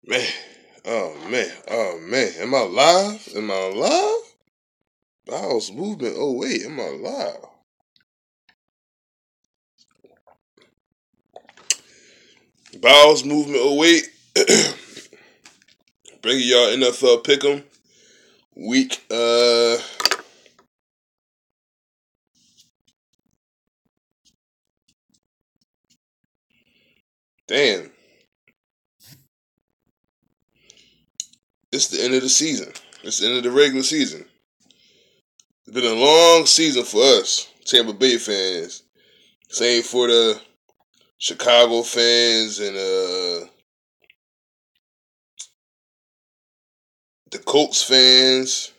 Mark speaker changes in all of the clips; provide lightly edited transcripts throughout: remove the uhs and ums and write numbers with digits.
Speaker 1: Man. Oh man. Oh man. Am I live? Am I live? Bowels movement. Oh wait, am I live? Bowels movement. Oh wait. Bringing y'all NFL pick'em week. Damn. It's the end of the season. It's the end of the regular season. It's been a long season for us, Tampa Bay fans. Same for the Chicago fans and the Colts fans,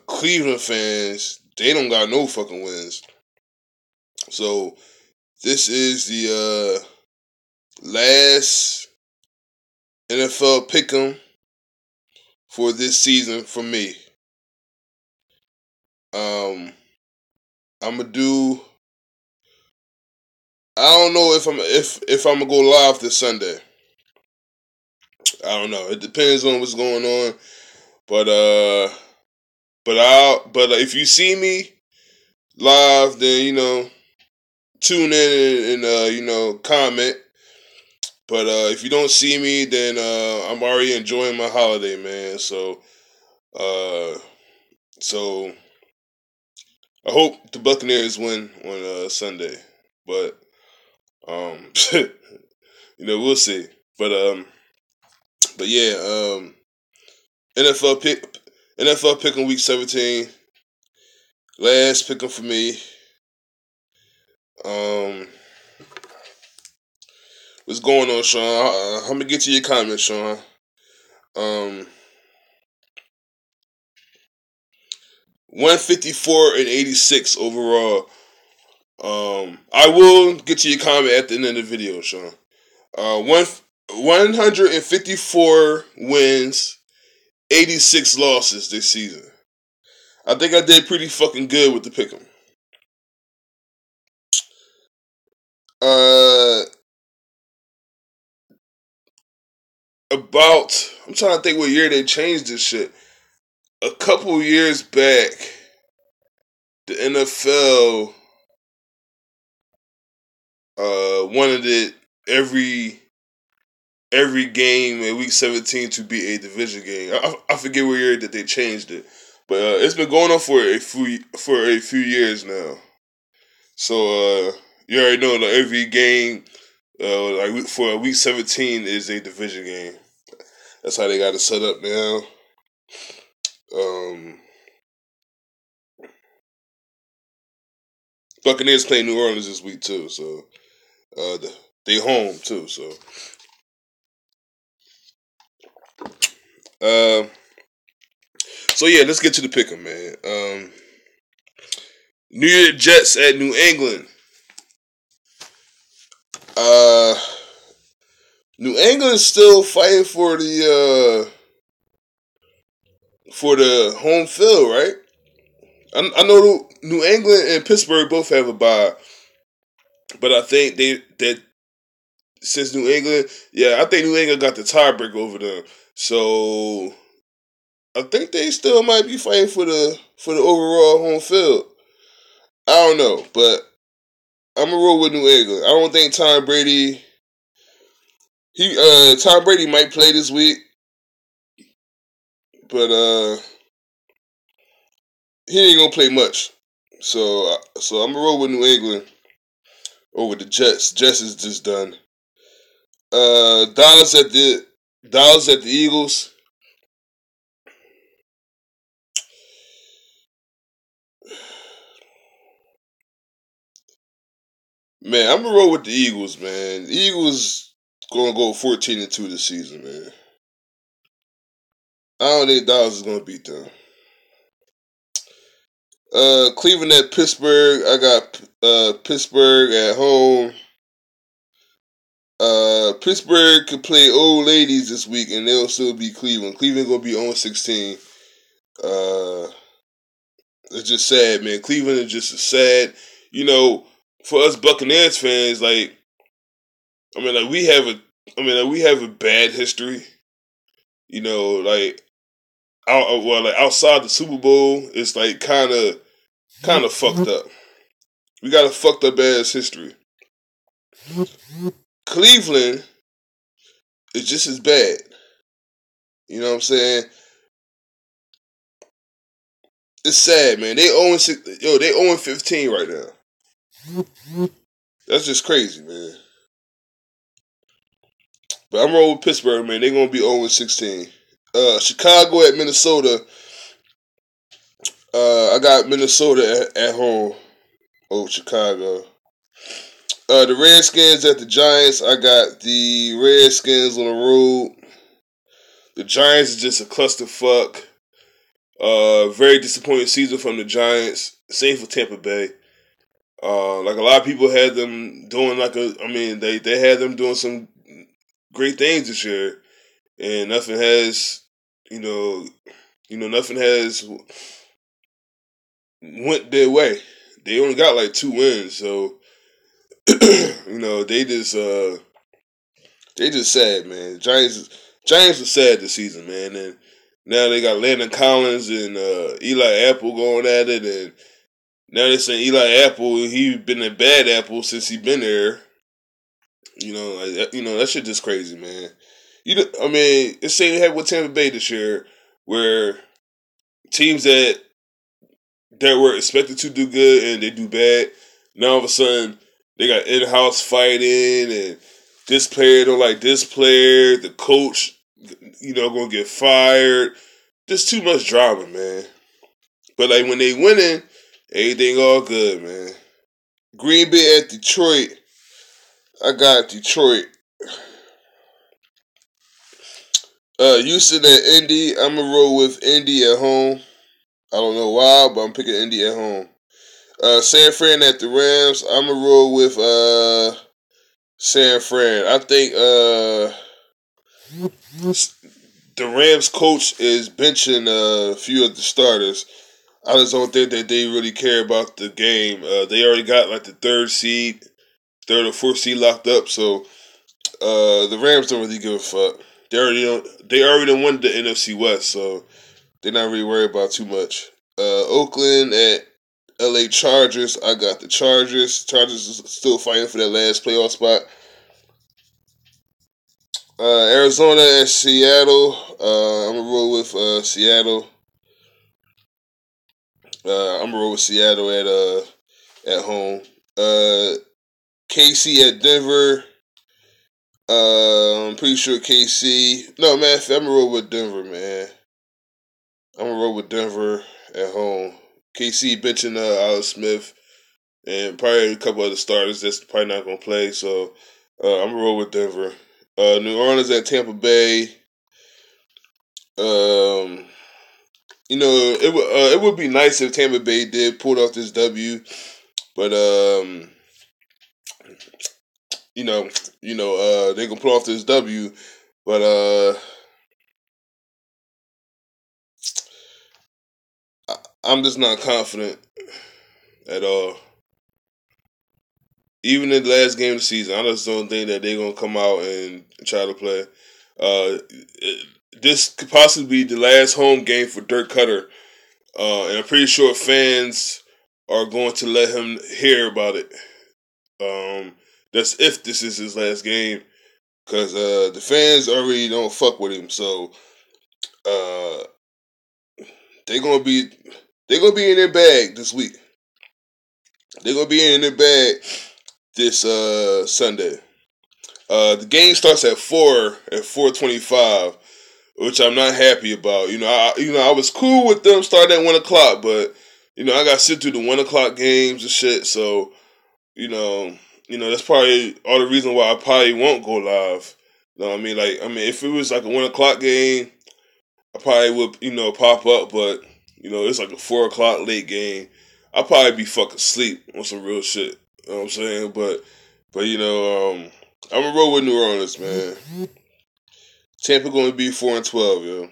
Speaker 1: Cleveland fans. They don't got no fucking wins. So this is the last NFL pick'em for this season for me. I'm gonna do. I don't know if I'm gonna go live this Sunday. I don't know. It depends on what's going on. But if you see me live, then tune in and comment. But if you don't see me, then I'm already enjoying my holiday, man. Uh, so I hope the Buccaneers win on Sunday. But we'll see. But yeah, NFL pick NFL pick week 17. Last pick 'em for me. What's going on, Sean? I'm gonna get to your comments, Sean. 154 and 86 overall. I will get to your comment at the end of the video, Sean. 154 wins, 86 losses this season. I think I did pretty fucking good with the pick'em. I'm trying to think what year they changed this shit. A couple years back, the NFL wanted it every game in week 17 to be a division game. I forget what year that they changed it, but it's been going on for a few years now. So you already know that every game for week 17 is a division game. That's how they got it set up now. Buccaneers play New Orleans this week too, so they home too. So yeah, let's get to the pick'em, man. New York Jets at New England. New England is still fighting for the home field, right? I know New England and Pittsburgh both have a bye, but I think that since New England, I think New England got the tiebreaker over them. So I think they still might be fighting for the overall home field. I don't know, but I'm gonna roll with New England. I don't think Tom Brady. Tom Brady might play this week, but he ain't gonna play much. So I'm gonna roll with New England over the Jets. Jets is just done. Dallas at the Eagles. Man, I'm gonna roll with the Eagles, man. The Eagles gonna go 14-2 this season, man. I don't think Dallas is gonna beat them. Cleveland at Pittsburgh. I got Pittsburgh at home. Pittsburgh could play old ladies this week and they'll still beat Cleveland. Cleveland gonna be 0-16. It's just sad, man. Cleveland is just sad. For us Buccaneers fans, like I mean, like we have a bad history. You know, like outside the Super Bowl, it's like kind of fucked up. We got a fucked up ass history. Cleveland is just as bad. You know what I'm saying? It's sad, man. They 0-15 right now. That's just crazy, man. But I'm rolling with Pittsburgh, man. They're gonna be 0-16. Chicago at Minnesota. I got Minnesota at home over Chicago. The Redskins at the Giants. I got the Redskins on the road. The Giants is just a clusterfuck. Very disappointing season from the Giants. Same for Tampa Bay. Like a lot of people had them doing they had them doing some great things this year, and nothing has, nothing has went their way. They only got like 2 wins, so they just sad, man. Giants were sad this season, man, and now they got Landon Collins and Eli Apple going at it, and now they're saying Eli Apple, he been a bad apple since he been there. That shit just crazy, man. It's the same happened with Tampa Bay this year, where teams that were expected to do good and they do bad. Now all of a sudden they got in-house fighting, and this player don't like this player. The coach, gonna get fired. There's too much drama, man. But like when they winning, everything all good, man. Green Bay at Detroit. I got Detroit. Houston at Indy. I'm going to roll with Indy at home. I don't know why, but I'm picking Indy at home. San Fran at the Rams. I'm going to roll with San Fran. I think the Rams coach is benching a few of the starters. I just don't think that they really care about the game. They already got like the third or fourth seed locked up, so the Rams don't really give a fuck. They already won the NFC West, so they're not really worried about too much. Oakland at LA Chargers. I got the Chargers. Chargers is still fighting for that last playoff spot. Arizona at Seattle. I'm gonna roll with Seattle. I'm gonna roll with Seattle at home. KC at Denver. I'm pretty sure KC. No, man, I'm gonna roll with Denver, man. I'm gonna roll with Denver at home. KC benching Alex Smith and probably a couple other starters that's probably not gonna play. So I'm gonna roll with Denver. New Orleans at Tampa Bay. It would be nice if Tampa Bay did pull off this W, but they gonna pull off this W, but I'm just not confident at all. Even in the last game of the season, I just don't think that they're gonna come out and try to play. This could possibly be the last home game for Dirk Cutter, and I'm pretty sure fans are going to let him hear about it. That's if this is his last game, because the fans already don't fuck with him. So they're gonna be in their bag this week. They're gonna be in their bag this Sunday. The game starts at 4:25, which I'm not happy about. I was cool with them starting at 1:00, but I got to sit through the 1:00 games and shit. So that's probably all the reason why I probably won't go live. You know what I mean? If it was like a 1:00 game, I probably would pop up, but it's like a 4:00 late game. I'll probably be fucking asleep on some real shit. You know what I'm saying? But I'm gonna roll with New Orleans, man. Tampa gonna be 4-12, yo.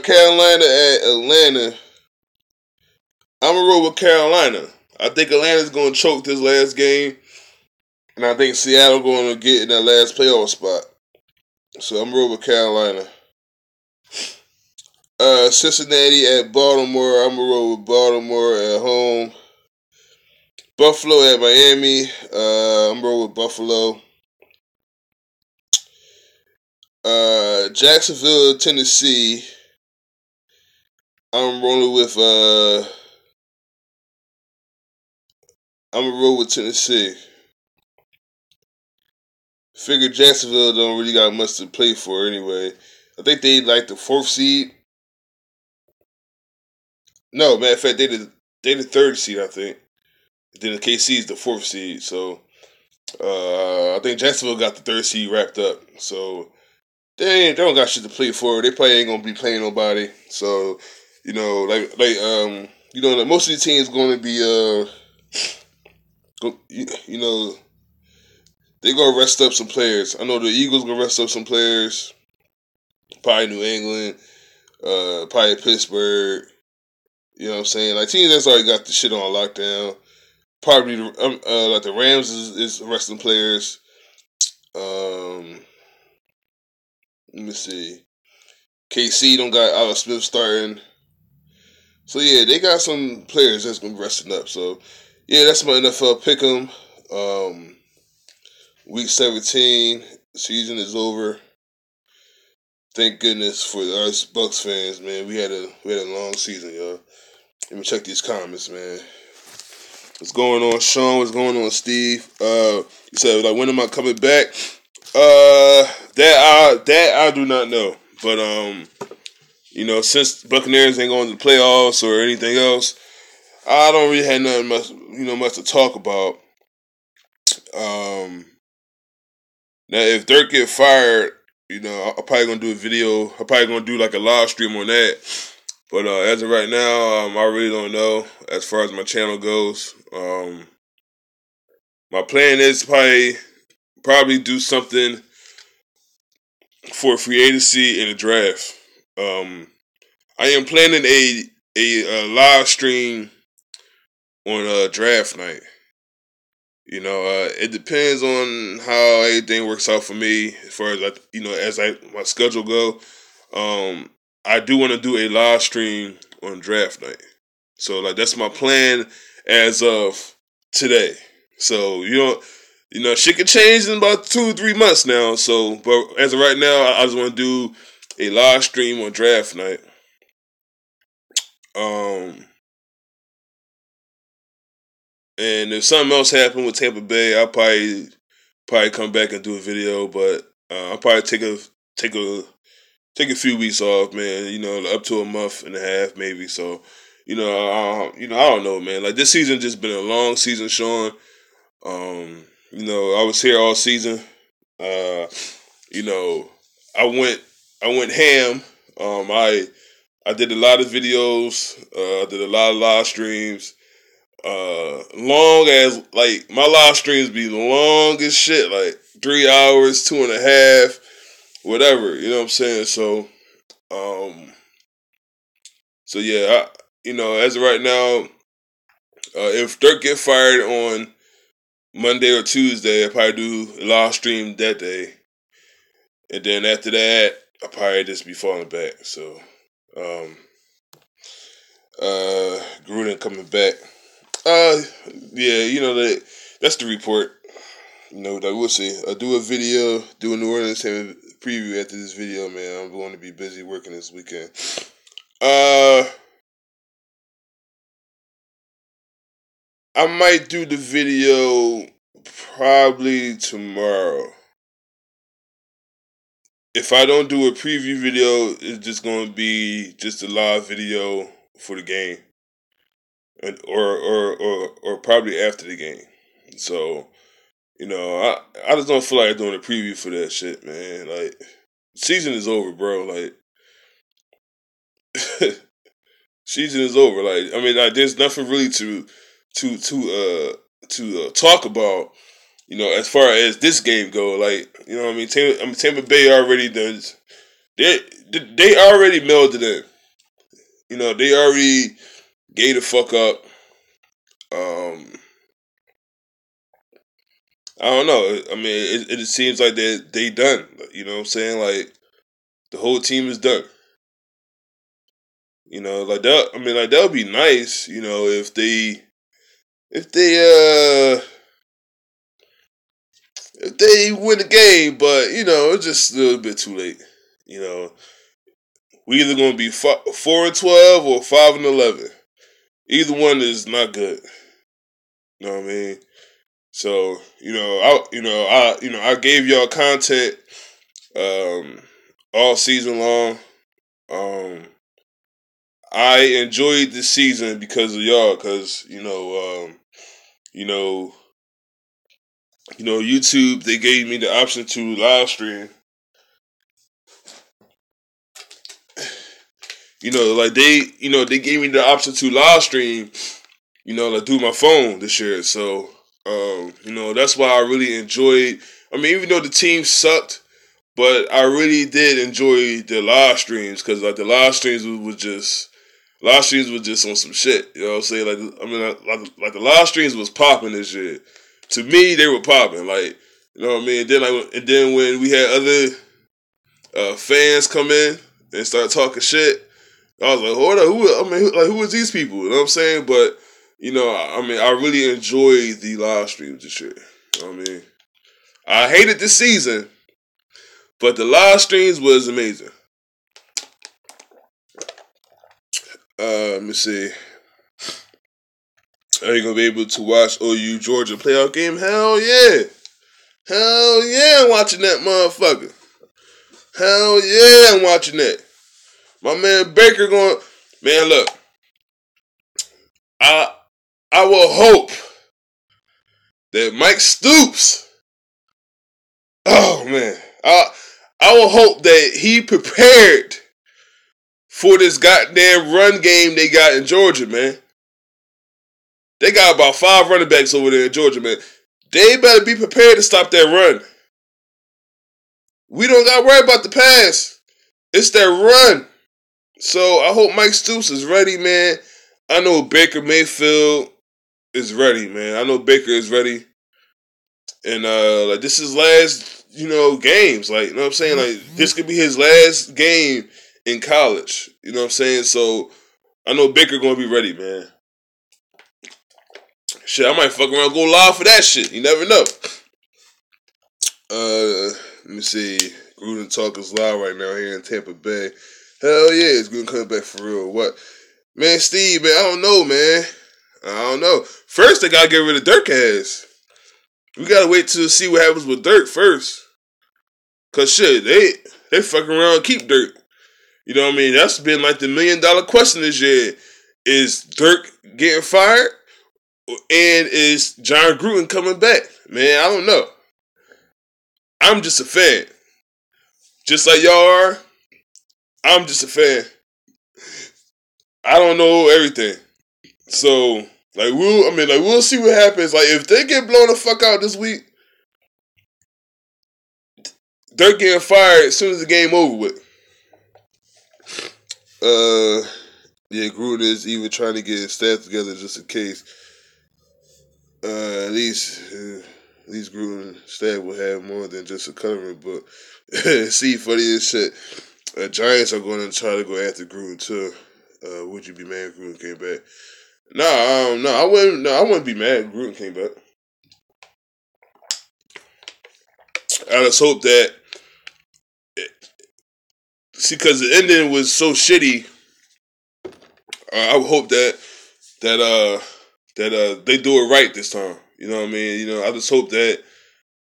Speaker 1: Carolina at Atlanta. I'm gonna roll with Carolina. I think Atlanta's gonna choke this last game. And I think Seattle going to get in that last playoff spot. So I'm rolling with Carolina. Cincinnati at Baltimore. I'm going to roll with Baltimore at home. Buffalo at Miami. I'm rolling with Buffalo. Jacksonville, Tennessee. I'm rolling with I'm gonna roll with Tennessee. Figure Jacksonville don't really got much to play for anyway. I think they like the 4th seed. No, matter of fact, they the 3rd seed, I think. Then the KC is the 4th seed. So I think Jacksonville got the 3rd seed wrapped up. So they don't got shit to play for. They probably ain't gonna be playing nobody. So, like most of the teams gonna be they gonna rest up some players. I know the Eagles gonna rest up some players. Probably New England, probably Pittsburgh. You know what I'm saying? Like teams that's already got the shit on lockdown. Probably like the Rams is resting players. Let me see. KC don't got Alex Smith starting. So yeah, they got some players that's gonna be resting up. So yeah, that's my NFL pick'em. Week 17, season is over. Thank goodness for us Bucks fans, man. We had a long season, y'all. Let me check these comments, man. What's going on, Sean? What's going on, Steve? You said like when am I coming back? That I do not know. But since Buccaneers ain't going to the playoffs or anything else, I don't really have nothing much to talk about. Now if Dirk get fired, I'm probably gonna do a video. I'm probably gonna do like a live stream on that. But as of right now, I really don't know as far as my channel goes. My plan is probably do something for free agency and a draft. I am planning a live stream on draft night. It depends on how everything works out for me as far as my schedule go. I do want to do a live stream on draft night. So like that's my plan as of today. So shit can change in about 2-3 months now. So, but as of right now, I just want to do a live stream on draft night. And if something else happened with Tampa Bay, I'll probably come back and do a video. But I'll probably take a few weeks off, man. Up to a month and a half, maybe. So, I don't know, man. Like this season just been a long season, Sean. I was here all season. I went ham. I did a lot of videos. I did a lot of live streams. Long as like my live streams be long as shit, like 3 hours, 2.5, whatever. You know what I'm saying? So, yeah, as of right now, if Dirk get fired on Monday or Tuesday, I'll probably do a live stream that day, and then after that, I'll probably just be falling back. So, Gruden coming back. Yeah, that's the report. That we'll see. I'll do a video, do a New Orleans preview after this video, man. I'm going to be busy working this weekend. I might do the video probably tomorrow. If I don't do a preview video, it's just going to be just a live video for the game, or probably after the game. So, I just don't feel like doing a preview for that shit, man. Like, season is over, bro. Like, season is over. Like, I mean, like, there's nothing really to talk about. As far as this game go, like, what I mean. Tampa Bay already does. They already mailed it in. They already gave the fuck up. I don't know. I mean, it seems like they done. You know what I'm saying? Like the whole team is done. You know, like that. I mean, like that would be nice. You know, if they win the game, but you know, it's just a little bit too late. You know, we either gonna be 4-12 or 5-11. Either one is not good. You know what I mean? So I gave y'all content all season long. I enjoyed this season because of y'all, because YouTube, they gave me the option to live stream. They gave me the option to live stream, like through my phone this year. So, that's why I really enjoyed. I mean, even though the team sucked, but I really did enjoy the live streams because like the live streams was just on some shit. You know what I'm saying? Like the live streams was popping this year. To me, they were popping. Like, you know what I mean? And then when we had other fans come in and start talking shit, I was like, hold up, who is these people? You know what I'm saying? But I really enjoyed the live streams this year. You know what I mean? I hated this season, but the live streams was amazing. Let me see. Are you gonna be able to watch OU Georgia playoff game? Hell yeah. Hell yeah, I'm watching that motherfucker. Hell yeah, I'm watching that. My man Baker going, man, look. I will hope that Mike Stoops, oh man, I will hope that he prepared for this goddamn run game they got in Georgia, man. They got about 5 running backs over there in Georgia, man. They better be prepared to stop that run. We don't got to worry about the pass. It's that run. So I hope Mike Stoops is ready, man. I know Baker Mayfield is ready, man. I know Baker is ready. And this is last, games. Like, you know what I'm saying? Like, this could be his last game in college. You know what I'm saying? So I know Baker gonna be ready, man. Shit, I might fuck around and go live for that shit. You never know. Let me see. Gruden Talk is live right now here in Tampa Bay. Hell yeah, it's Gruden coming back for real. What? Man, Steve, man, I don't know, man. I don't know. First, they gotta get rid of Dirk ass. We gotta wait to see what happens with Dirk first. Cause shit, they fucking around and keep Dirk. You know what I mean? That's been like the $1 million question this year. Is Dirk getting fired? And is John Gruden coming back? Man, I don't know. I'm just a fan. Just like y'all are, I'm just a fan. I don't know everything. So, we'll see what happens. Like, if they get blown the fuck out this week, they're getting fired as soon as the game over with. Yeah, Gruden is even trying to get his staff together just in case. At least Gruden staff will have more than just a covering. But see, funny as shit. Giants are going to try to go after Gruden too. Would you be mad if Gruden came back? No, I wouldn't. No, I wouldn't be mad if Gruden came back. I just hope that. See, because the ending was so shitty. I would hope that they do it right this time. You know what I mean? I just hope that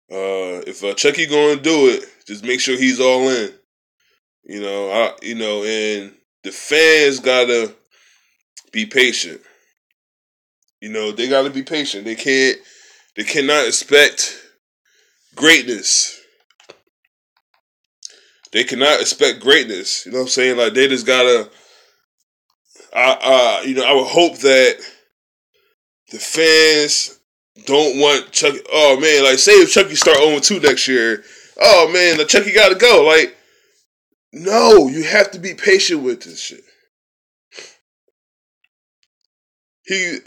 Speaker 1: if Chucky going to do it, just make sure he's all in. And the fans gotta be patient. They gotta be patient. They cannot expect greatness. They cannot expect greatness. You know what I'm saying? Like, they just gotta. I would hope that the fans don't want Chucky. Oh man, like, say if Chucky start 0-2 next year. Oh man, the Chucky gotta go. Like, no, you have to be patient with this shit. He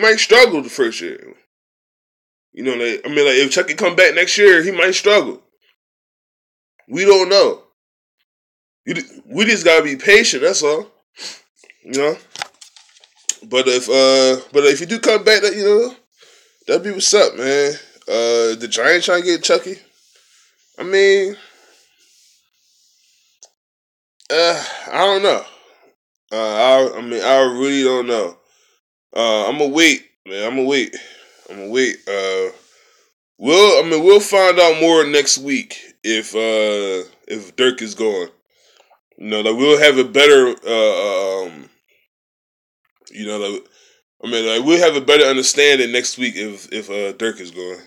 Speaker 1: might struggle the first year. You know, like, I mean, like if Chucky come back next year, he might struggle. We don't know. We just gotta be patient. That's all. You know. But if you do come back, that that'd be what's up, man. The Giants trying to get Chucky. I mean, I don't know. I really don't know. I'm gonna wait, man. I'm gonna wait. We'll find out more next week if Dirk is going. Like we'll have a better we'll have a better understanding next week if Dirk is going.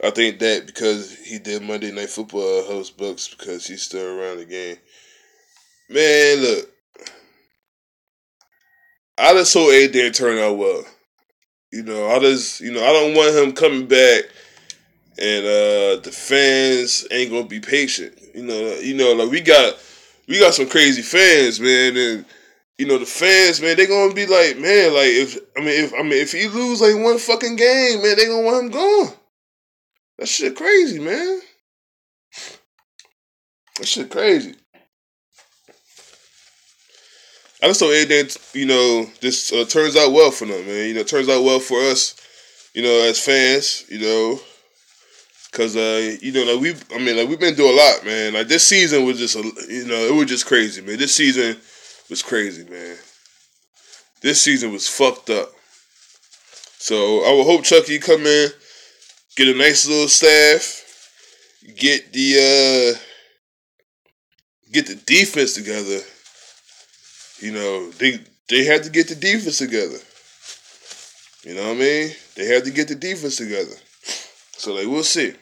Speaker 1: I think that because he did Monday Night Football host Bucks because he's still around the game. Man, look, I just hope everything turn out well. I don't want him coming back and the fans ain't gonna be patient. Like we got some crazy fans, man, and the fans, man, they gonna be like, man, like if he lose like one fucking game, man, they gonna want him gone. That shit crazy, man. That shit crazy. I just hope everything, this turns out well for them, man. Turns out well for us, as fans, because like we've been through a lot, man. Like this season was just, it was just crazy, man. This season was crazy, man. This season was fucked up. So I would hope Chucky come in, get a nice little staff, get the defense together. They had to get the defense together. You know what I mean? They had to get the defense together. So like we'll see.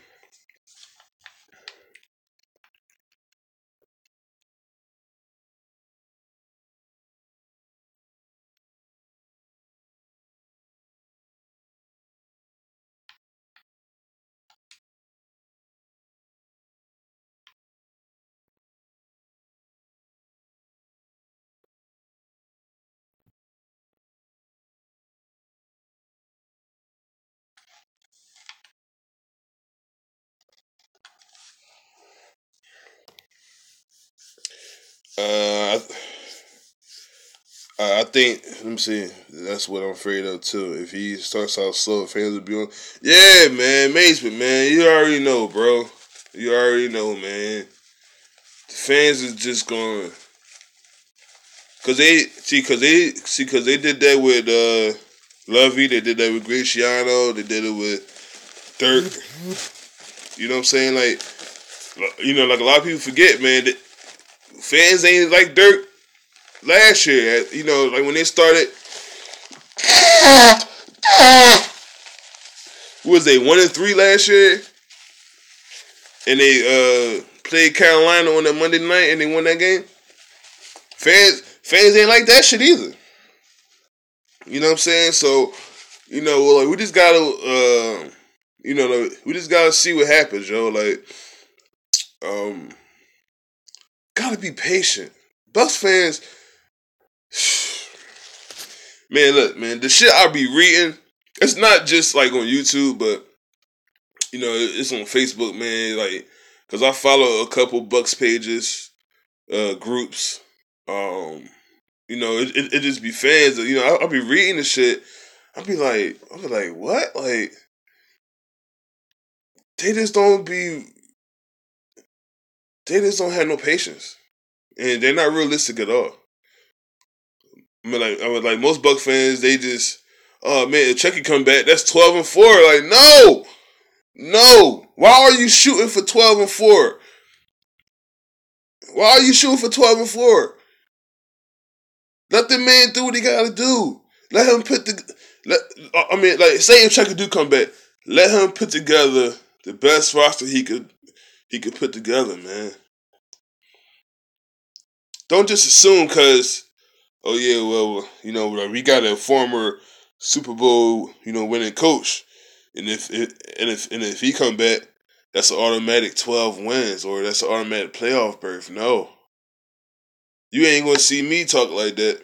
Speaker 1: Uh, I think, let me see, that's what I'm afraid of too. If he starts out slow, fans will be on. Yeah, man, Mason, man, you already know, bro. You already know, man. The fans is just going, cause they did that with Lovey, they did that with Graciano, they did it with Dirk. You know what I'm saying? Like a lot of people forget, man, that fans ain't like Dirk last year. Like when they started, what was they 1-3 last year, and they played Carolina on that Monday night and they won that game. Fans ain't like that shit either. You know what I'm saying? So, like we just gotta, we just gotta see what happens, yo. Like, gotta be patient. Bucks fans, man, look, man, the shit I be reading, it's not just like on YouTube, but it's on Facebook, man. Like, cause I follow a couple Bucks pages, groups. It just be fans. I'll be reading the shit. I'll be like, what? Like, they just don't have no patience, and they're not realistic at all. I was like most Buck fans, they just, oh man, if Chucky come back, that's 12-4. Like, no. Why are you shooting for 12-4? Why are you shooting for 12-4? Let the man do what he gotta do. Let him say if Chucky do come back, let him put together the best roster he could put together, man. Don't just assume because, oh yeah, well, we got a former Super Bowl, winning coach, and if he come back, that's an automatic 12 wins or that's an automatic playoff berth. No, you ain't gonna see me talk like that.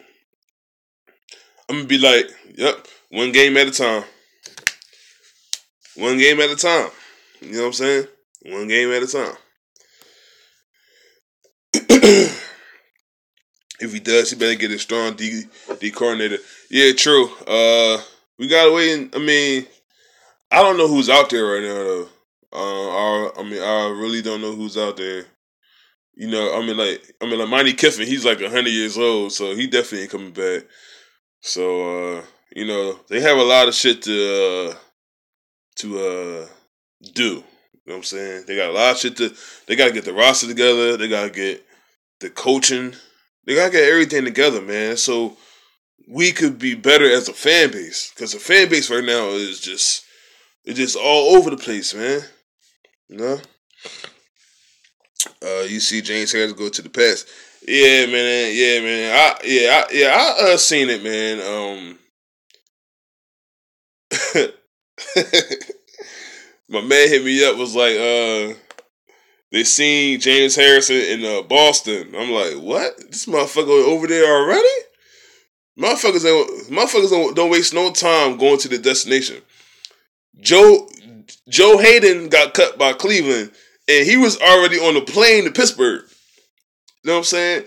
Speaker 1: I'm gonna be like, yep, one game at a time. One game at a time. You know what I'm saying? One game at a time. If he does, he better get a strong D coordinator. Yeah, true. We gotta wait. I don't know who's out there right now though. I really don't know who's out there. You know, like Monty Kiffin, he's like 100 years old, so he definitely ain't coming back. So, you know, they have a lot of shit to do. You know what I'm saying? They got a lot of shit they gotta get the roster together, they gotta get the coaching, they gotta get everything together, man. So we could be better as a fan base. Because the fan base right now is just all over the place, man. You know? You see James Harris go to the Pats. Yeah, man. I seen it, man. My man hit me up, was like, they seen James Harrison in Boston. I'm like, what? This motherfucker over there already? Motherfuckers don't waste no time going to the destination. Joe Hayden got cut by Cleveland, and he was already on the plane to Pittsburgh. You know what I'm saying?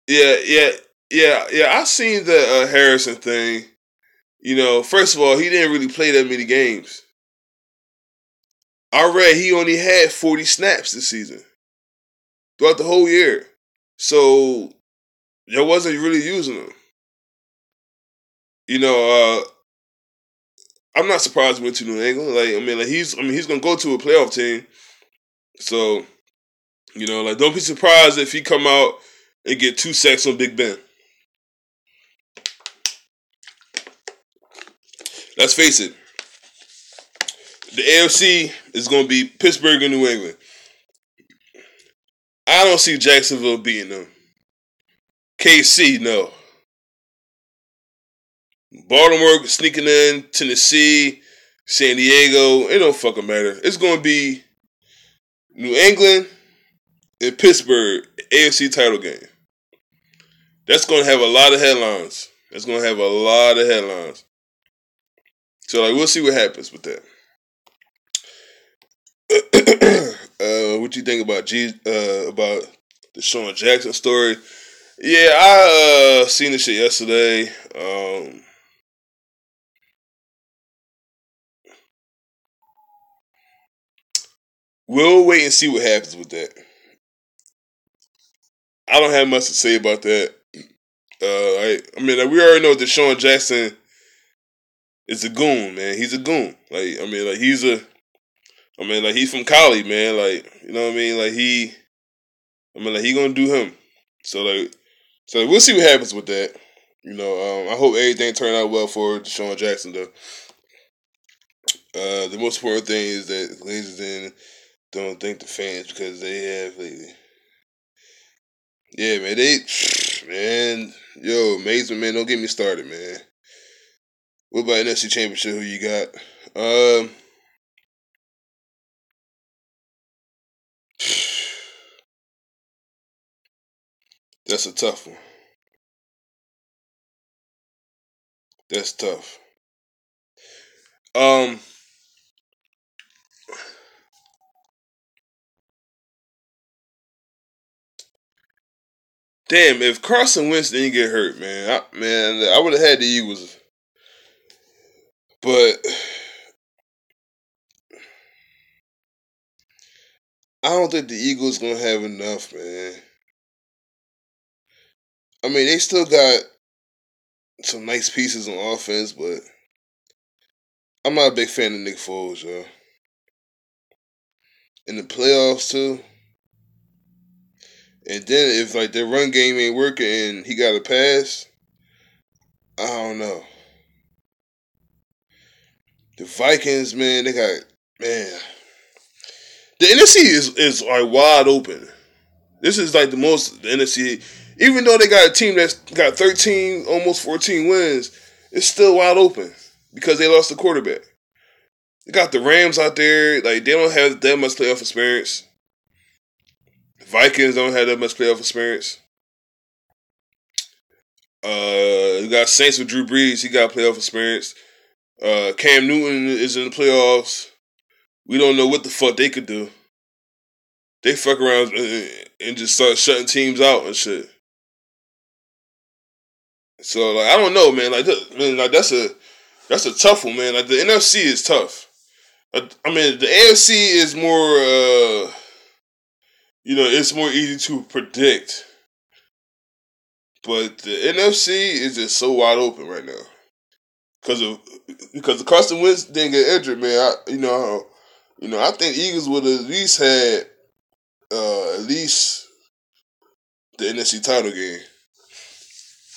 Speaker 1: Yeah. I seen the Harrison thing. You know, first of all, he didn't really play that many games. I read he only had 40 snaps this season throughout the whole year. So y'all wasn't really using him. You know, I'm not surprised he went to New England. He's gonna go to a playoff team. So, you know, like, don't be surprised if he come out and get 2 sacks on Big Ben. Let's face it. The AFC is going to be Pittsburgh and New England. I don't see Jacksonville beating them. KC, no. Baltimore sneaking in, Tennessee, San Diego, it don't fucking matter. It's going to be New England and Pittsburgh, AFC title game. That's going to have a lot of headlines. So, like, we'll see what happens with that. What you think about the Deshaun Jackson story? Yeah, I seen this shit yesterday. We'll wait and see what happens with that. I don't have much to say about that. We already know Deshaun Jackson is a goon, man. He's a goon. He's from Cali, man. Like, you know what I mean? Like, he gonna do him. So we'll see what happens with that. You know, I hope everything turned out well for Deshaun Jackson, though. The most important thing is that Glazers don't thank the fans because they have lately. Yeah, man, Mason, man, don't get me started, man. What about NFC Championship? Who you got? That's a tough one. That's tough. Damn, if Carson Wentz didn't get hurt, I would have had the Eagles. But I don't think the Eagles gonna have enough, man. I mean, they still got some nice pieces on offense, but I'm not a big fan of Nick Foles, yo. In the playoffs, too. And then if, like, their run game ain't working and he got a pass, I don't know. The Vikings, man, they got, man. The NFC is like wide open. This is like the NFC, even though they got a team that's got 13, almost 14 wins, it's still wide open because they lost the quarterback. They got the Rams out there, like, they don't have that much playoff experience. The Vikings don't have that much playoff experience. You got Saints with Drew Brees, he got playoff experience. Cam Newton is in the playoffs. We don't know what the fuck they could do. They fuck around and just start shutting teams out and shit. So like I don't know, man. Like that's a tough one, man. Like the NFC is tough. I mean the AFC is more it's more easy to predict. But the NFC is just so wide open right now. Because the Carson Wentz didn't get injured, man. I think Eagles would have at least had at least the NFC title game.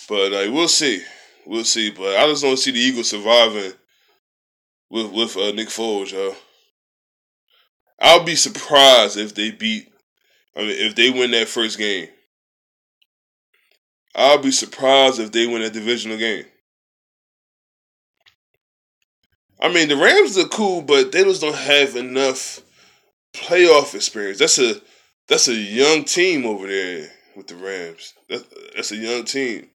Speaker 1: But like we'll see. But I just don't see the Eagles surviving with Nick Foles, yo. I'll be surprised if they if they win that first game. I'll be surprised if they win a divisional game. I mean, the Rams are cool, but they just don't have enough playoff experience. That's a young team over there with the Rams. That's a young team.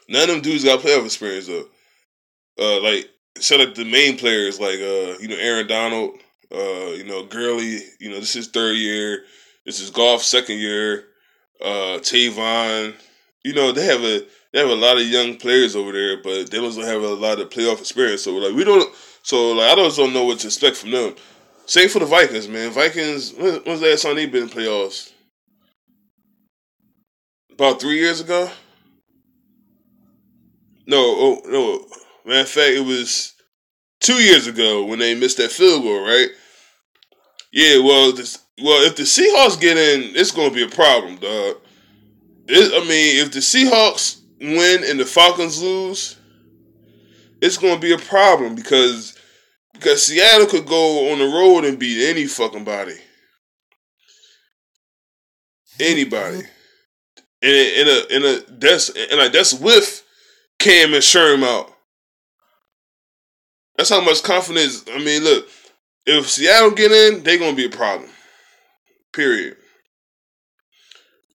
Speaker 1: None of them dudes got playoff experience though. Like the main players like Aaron Donald, Gurley. This is third year. This is Goff's second year. Tavon. They have a lot of young players over there, but they don't have a lot of playoff experience. So like I just don't know what to expect from them. Same for the Vikings, man. Vikings, when's the last time they been in playoffs? About 3 years ago? No. Matter of fact, it was 2 years ago when they missed that field goal, right? Yeah, well, if the Seahawks get in, it's going to be a problem, dog. If the Seahawks win and the Falcons lose, it's going to be a problem because Seattle could go on the road and beat any fucking body. Anybody. That's with Cam and Sherm out. That's how much confidence. I mean, look, if Seattle get in, they're gonna be a problem. Period.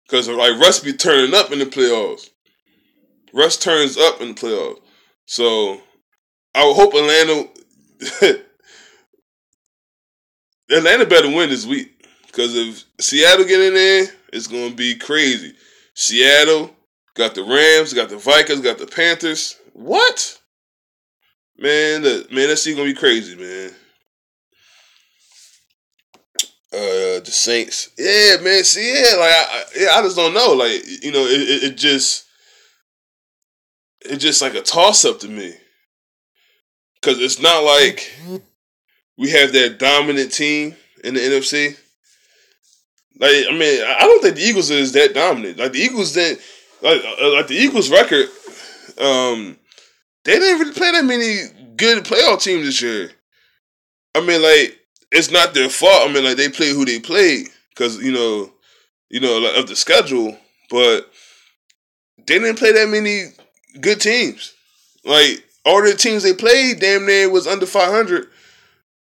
Speaker 1: Because like Russ be turning up in the playoffs. Russ turns up in the playoffs. So I would hope Atlanta better win this week. Because if Seattle get in there, it's gonna be crazy. Seattle got the Rams, got the Vikings, got the Panthers. What? Man, that's gonna be crazy, man. The Saints, yeah, man. I just don't know. Like, it just like a toss up to me, because it's not like we have that dominant team in the NFC. Like, I mean, I don't think the Eagles is that dominant. Like the Eagles didn't like the Eagles record. They didn't really play that many good playoff teams this year. I mean, like, it's not their fault. I mean, like, they played who they played because, like, of the schedule. But they didn't play that many good teams. Like, all the teams they played damn near was under 500.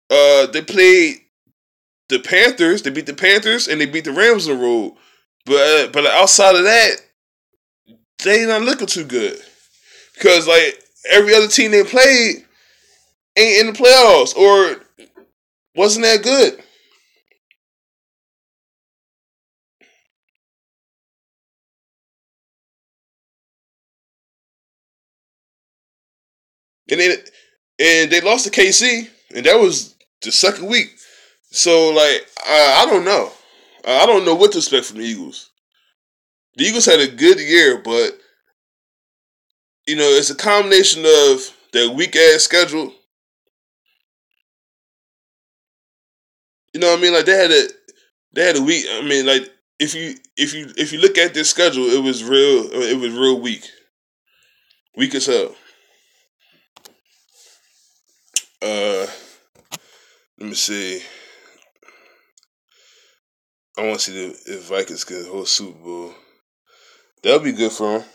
Speaker 1: They played the Panthers. They beat the Panthers, and they beat the Rams on the road. But outside of that, they not looking too good. Because, like, every other team they played ain't in the playoffs or wasn't that good. And they lost to KC, and that was the second week. So, like, I don't know. I don't know what to expect from the Eagles. The Eagles had a good year, but, it's a combination of their weak-ass schedule. You know what I mean? Like, they had a week. I mean, like, if you look at this schedule, it was real weak. Weak as hell. Let me see. I want to see if Vikings can hold Super Bowl. That'll be good for them.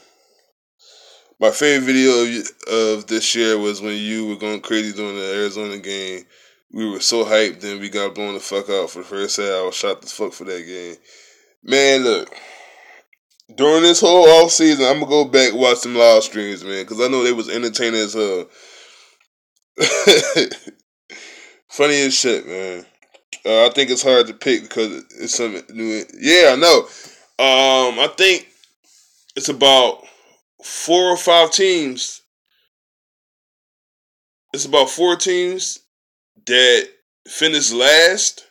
Speaker 1: My favorite video of this year was when you were going crazy during the Arizona game. We were so hyped, then we got blown the fuck out for the first half. I was shot the fuck for that game. Man, look. During this whole off season, I'm going to go back and watch some live streams, man, because I know they was entertaining as hell. Funny as shit, man. I think it's hard to pick because it's some new. Yeah, I know. I think it's about 4 or 5 teams. It's about 4 teams that finished last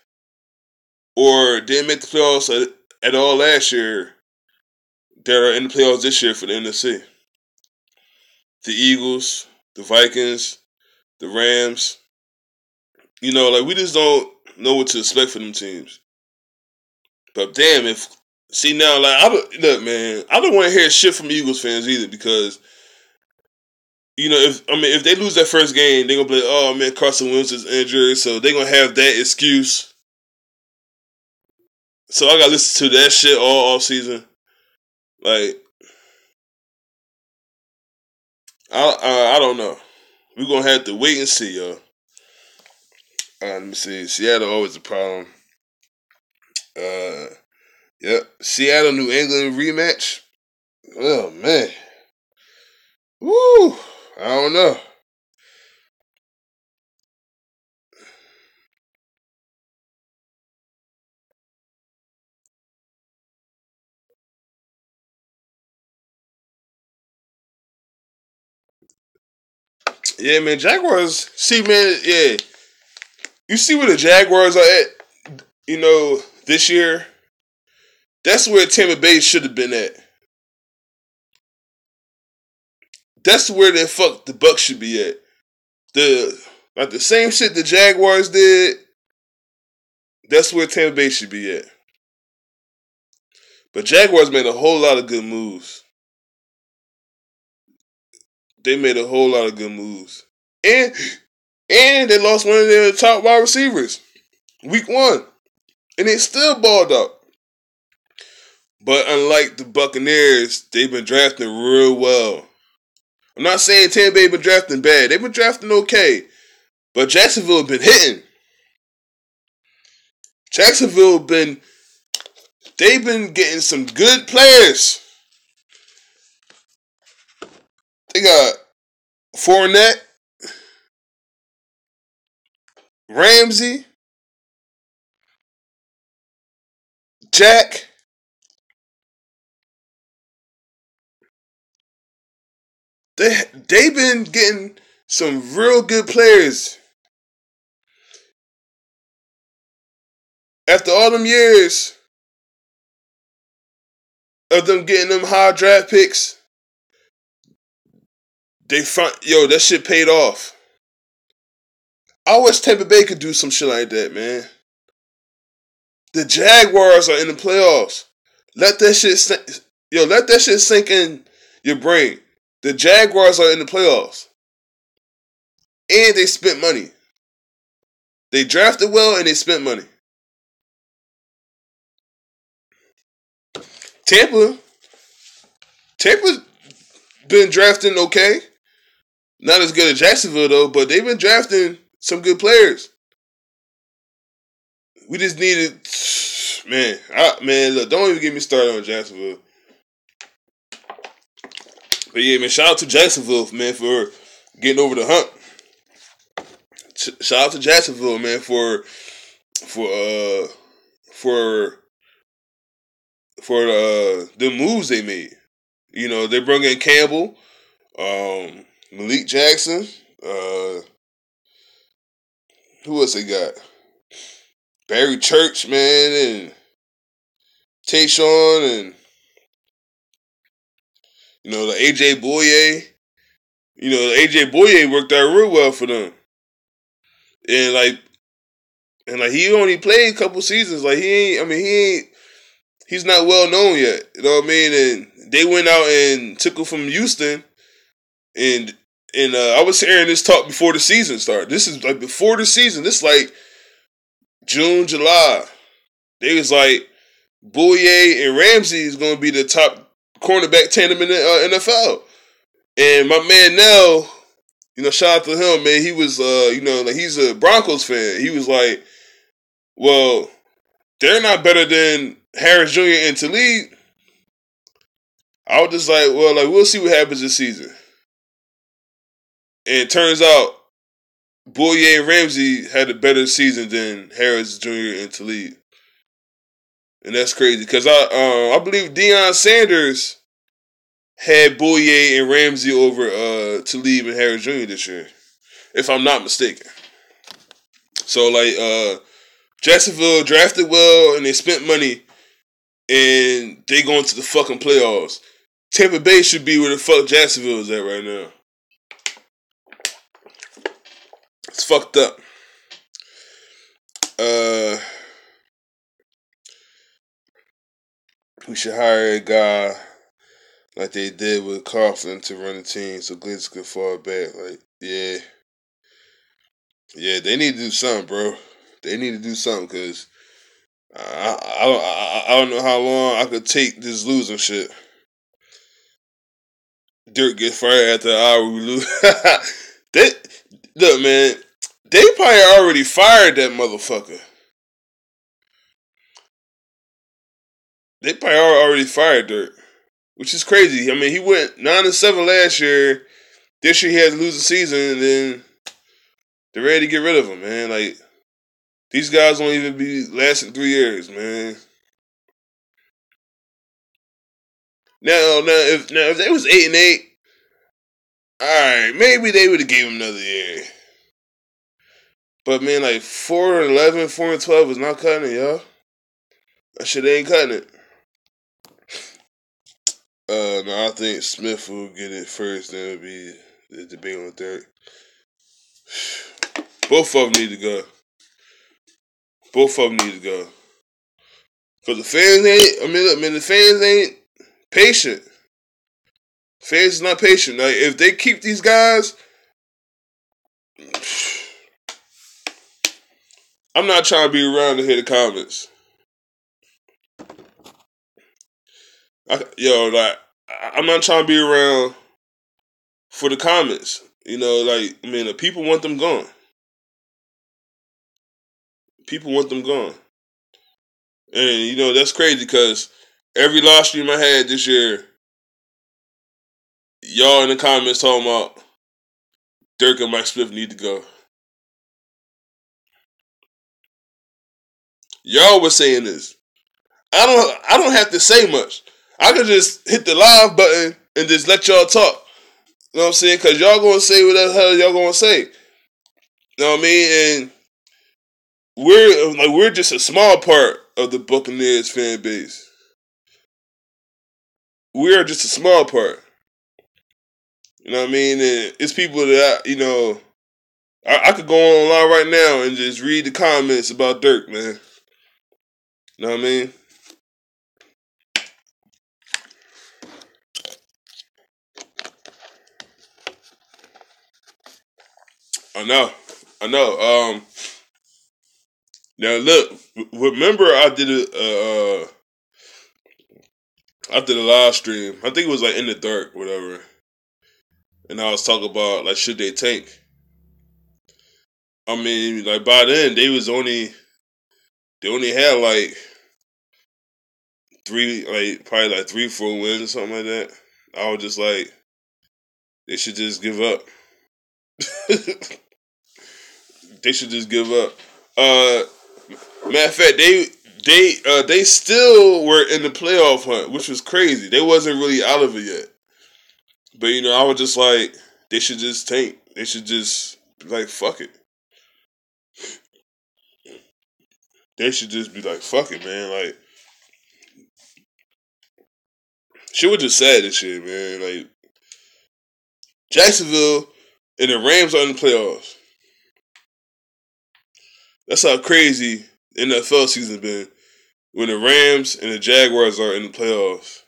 Speaker 1: or didn't make the playoffs at all last year that are in the playoffs this year for the NFC. The Eagles, the Vikings, the Rams. Like we just don't know what to expect from them teams. But damn, see now, like look, man, I don't want to hear shit from Eagles fans either because if they lose that first game, they're gonna be like, oh man, Carson Wentz is injured, so they're gonna have that excuse. So I gotta listen to that shit all off season. Like, I don't know. We're gonna have to wait and see, yo. Let me see. Seattle always a problem. Yep. Seattle, New England rematch. Oh man. Woo. I don't know. Yeah, man. Jaguars. See, man. Yeah. You see where the Jaguars are at. This year. That's where Tampa Bay should have been at. That's where the Bucks should be at. The same shit the Jaguars did. That's where Tampa Bay should be at. But Jaguars made a whole lot of good moves. They made a whole lot of good moves. And they lost one of their top wide receivers. Week 1. And they still balled out. But unlike the Buccaneers, they've been drafting real well. I'm not saying Tampa Bay been drafting bad. They've been drafting okay. But Jacksonville been hitting. They've been getting some good players. They got Fournette, Ramsey, Jack. They've been getting some real good players. After all them years of them getting them high draft picks, that shit paid off. I wish Tampa Bay could do some shit like that, man. The Jaguars are in the playoffs. Let that shit sink in your brain. The Jaguars are in the playoffs. And they spent money. They drafted well and they spent money. Tampa's been drafting okay. Not as good as Jacksonville though, but they've been drafting some good players. We just needed, man. Look, don't even get me started on Jacksonville. But yeah, man, shout out to Jacksonville, man, for getting over the hump. Shout out to Jacksonville, man, for the moves they made. They brought in Campbell, Malik Jackson. Who else they got? Barry Church, man, and Tayshawn, and the AJ Bouye. AJ Bouye worked out real well for them, and he only played a couple seasons. Like he's not well known yet. You know what I mean? And they went out and took him from Houston, and I was hearing this talk before the season started. This is like before the season. This is like June, July. They was like, Bouye and Ramsey is going to be the top cornerback tandem in the NFL. And my man Nell, shout out to him, man. He was, he's a Broncos fan. He was like, well, they're not better than Harris Jr. and Talib. I was just like, well, we'll see what happens this season. And it turns out Boye and Ramsey had a better season than Harris Jr. and Talib. And that's crazy because I believe Deion Sanders had Boye and Ramsey over Talib and Harris Jr. this year, if I'm not mistaken. So like Jacksonville drafted well and they spent money and they going to the fucking playoffs. Tampa Bay should be where the fuck Jacksonville is at right now. It's fucked up. We should hire a guy like they did with Coughlin to run the team so Glitz could fall back. Like, yeah. Yeah, they need to do something, bro. They need to do something because I don't know how long I could take this losing shit. Dirk get fired after an hour we lose. Look, man, they probably already fired that motherfucker. They probably already fired Dirk, which is crazy. I mean, he went 9-7 last year. This year he had to lose the season, and then they're ready to get rid of him, man. Like, these guys won't even be lasting 3 years, man. Now if they was 8-8, all right, maybe they would have gave him another year. But man, like 4-11, 4-12 is not cutting it, y'all. That shit ain't cutting it. No, I think Smith will get it first. Then it'll be the debate on third. Both of them need to go. Both of them need to go. Cause the fans ain't. I mean, look, man, the fans ain't patient. Fans is not patient. Like if they keep these guys, I'm not trying to be around to hear the comments. I'm not trying to be around for the comments. You know, like, I mean, the people want them gone. People want them gone. And, you know, that's crazy because every live stream I had this year, y'all in the comments talking about Dirk and Mike Smith need to go. Y'all was saying this. I don't have to say much. I could just hit the live button and just let y'all talk. You know what I'm saying? Because y'all going to say what the hell y'all going to say. You know what I mean? And we're just a small part of the Buccaneers fan base. We are just a small part. You know what I mean? And it's people that I could go online right now and just read the comments about Dirk, man. You know what I mean? I know. Now look, remember I did a live stream. I think it was like in the dark, whatever. And I was talking about like should they tank? I mean, like by then they only had like probably like 3-4 wins or something like that. I was just like, they should just give up. They should just give up. Matter of fact, they still were in the playoff hunt, which was crazy. They wasn't really out of it yet. But I was just like, they should just tank. They should just be like, fuck it. They should just be like, fuck it, man. Like, shit was just sad this shit, man. Like, Jacksonville and the Rams are in the playoffs. That's how crazy the NFL season's been. When the Rams and the Jaguars are in the playoffs.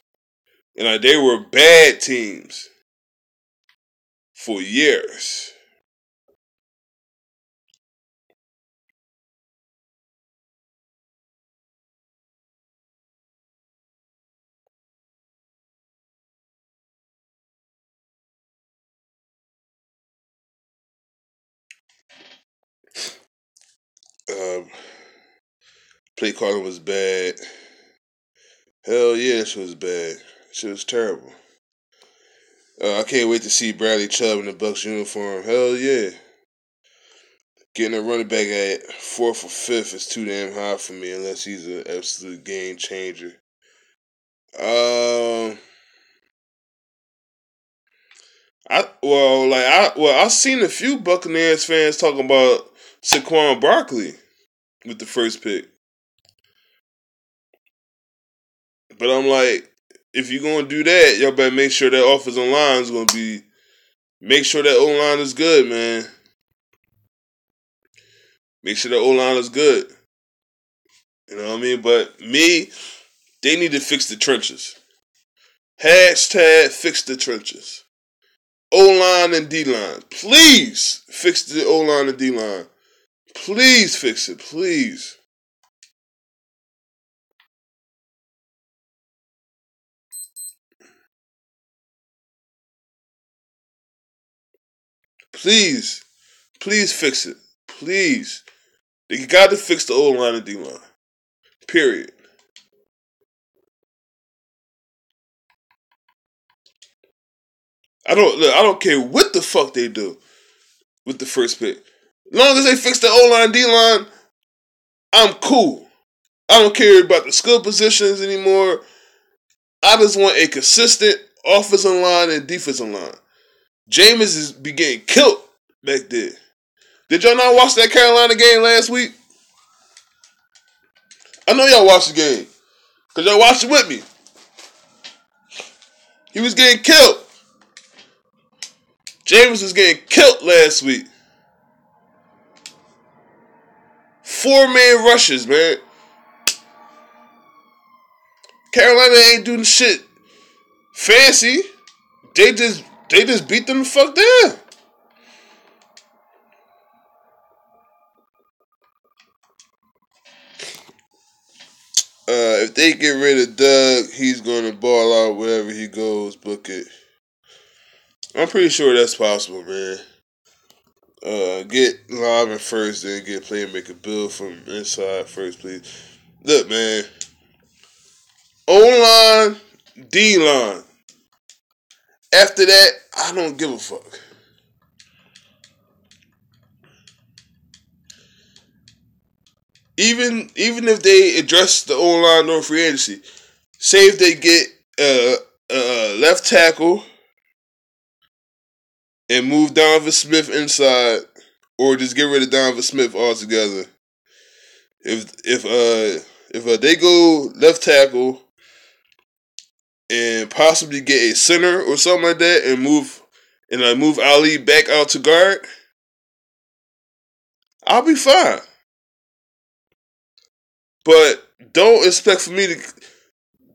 Speaker 1: And like they were bad teams for years. Play calling was bad. Hell yeah, she was bad. She was terrible. I can't wait to see Bradley Chubb in the Bucs uniform. Hell yeah. Getting a running back at 4th or 5th is too damn high for me unless he's an absolute game changer. I've seen a few Buccaneers fans talking about Saquon Barkley with the first pick. But I'm like, if you're gonna do that, y'all better make sure that offensive line is gonna be. Make sure that O-line is good, man. Make sure the O-line is good. You know what I mean? But they need to fix the trenches. Hashtag fix the trenches. O-line and D-line. Please fix the O-line and D-line. Please fix it. Please. Please. Please fix it. Please. They got to fix the O-line and D-line. Period. I don't care what the fuck they do with the first pick. As long as they fix the O-line, D-line, I'm cool. I don't care about the skill positions anymore. I just want a consistent offensive line and defensive line. Jameis is be getting killed back there. Did y'all not watch that Carolina game last week? I know y'all watched the game. Because y'all watched it with me. He was getting killed. Jameis was getting killed last week. 4-man rushes, man. Carolina ain't doing shit fancy. They just beat them the fuck down. If they get rid of Doug, he's gonna ball out wherever he goes. Book it. I'm pretty sure that's possible, man. Get Live first, then get playmaker Bill from inside first, please. Look, man. O-line, D-line. After that, I don't give a fuck. Even if they address the O-line on free agency, say if they get left tackle and move Donovan Smith inside, or just get rid of Donovan Smith altogether. If they go left tackle and possibly get a center or something like that, and move Ali back out to guard, I'll be fine. But don't expect for me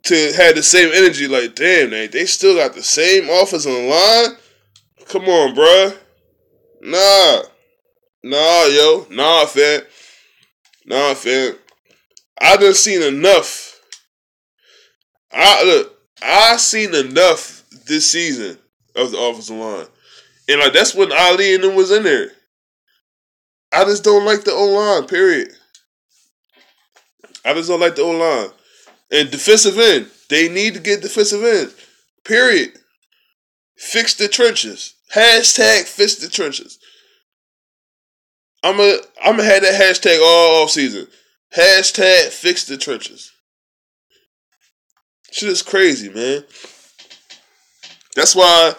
Speaker 1: to have the same energy. Like, damn, they still got the same offensive line. Come on, bruh. Nah, fam. I done seen enough. I seen enough this season of the offensive line, and like that's when Ali and them was in there. I just don't like the O-line. Period. I just don't like the O-line and defensive end. They need to get defensive end. Period. Fix the trenches. Hashtag fix the trenches. I'm gonna have that hashtag all off season. Hashtag fix the trenches. Shit is crazy, man. That's why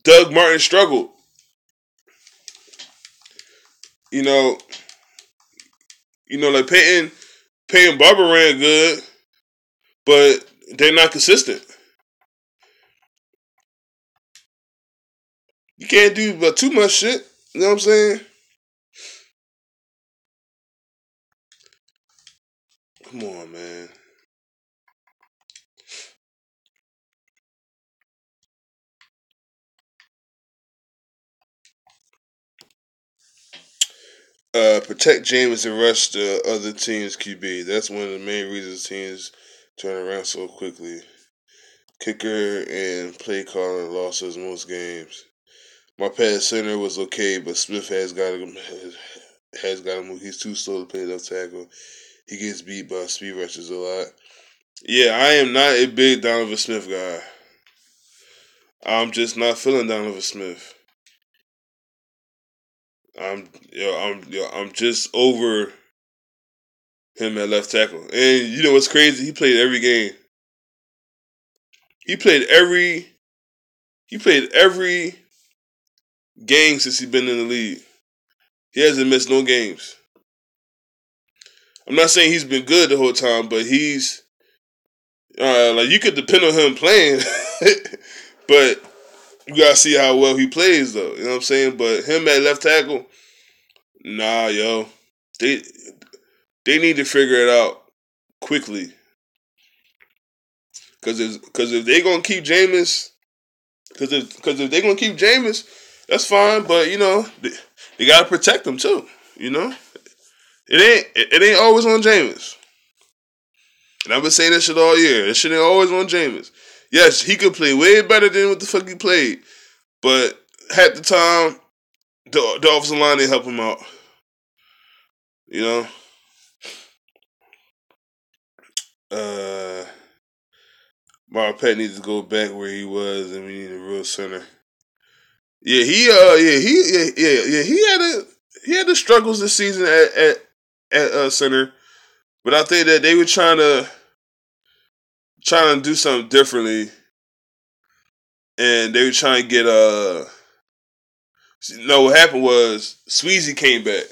Speaker 1: Doug Martin struggled. You know, like Peyton Barber ran good, but they're not consistent. You can't do but too much shit. You know what I'm saying? Come on, man. Protect James and rush the other team's QB. That's one of the main reasons teams turn around so quickly. Kicker and play calling losses most games. My past center was okay, but Smith has got to move. He's too slow to play left tackle. He gets beat by speed rushes a lot. Yeah, I am not a big Donovan Smith guy. I'm just not feeling Donovan Smith. I'm just over him at left tackle. And you know what's crazy? He played every game. He played every game since he's been in the league. He hasn't missed no games. I'm not saying he's been good the whole time, but he's like you could depend on him playing, but you gotta see how well he plays though. You know what I'm saying? But him at left tackle, nah, yo, they they need to figure it out quickly. Cause if they gonna keep Jameis, cause if they gonna keep Jameis, that's fine. But you know they gotta protect him too. You know it ain't always on Jameis. And I've been saying this shit all year. This shit ain't always on Jameis. Yes, he could play way better than what the fuck he played, but half the time the offensive line didn't help him out. You know. Uh, Mark Pet needs to go back where he was, and we need a real center. Yeah, he had the struggles this season at center, but I think that they were trying to do something differently, and they were trying to get no, what happened was Sweezy came back,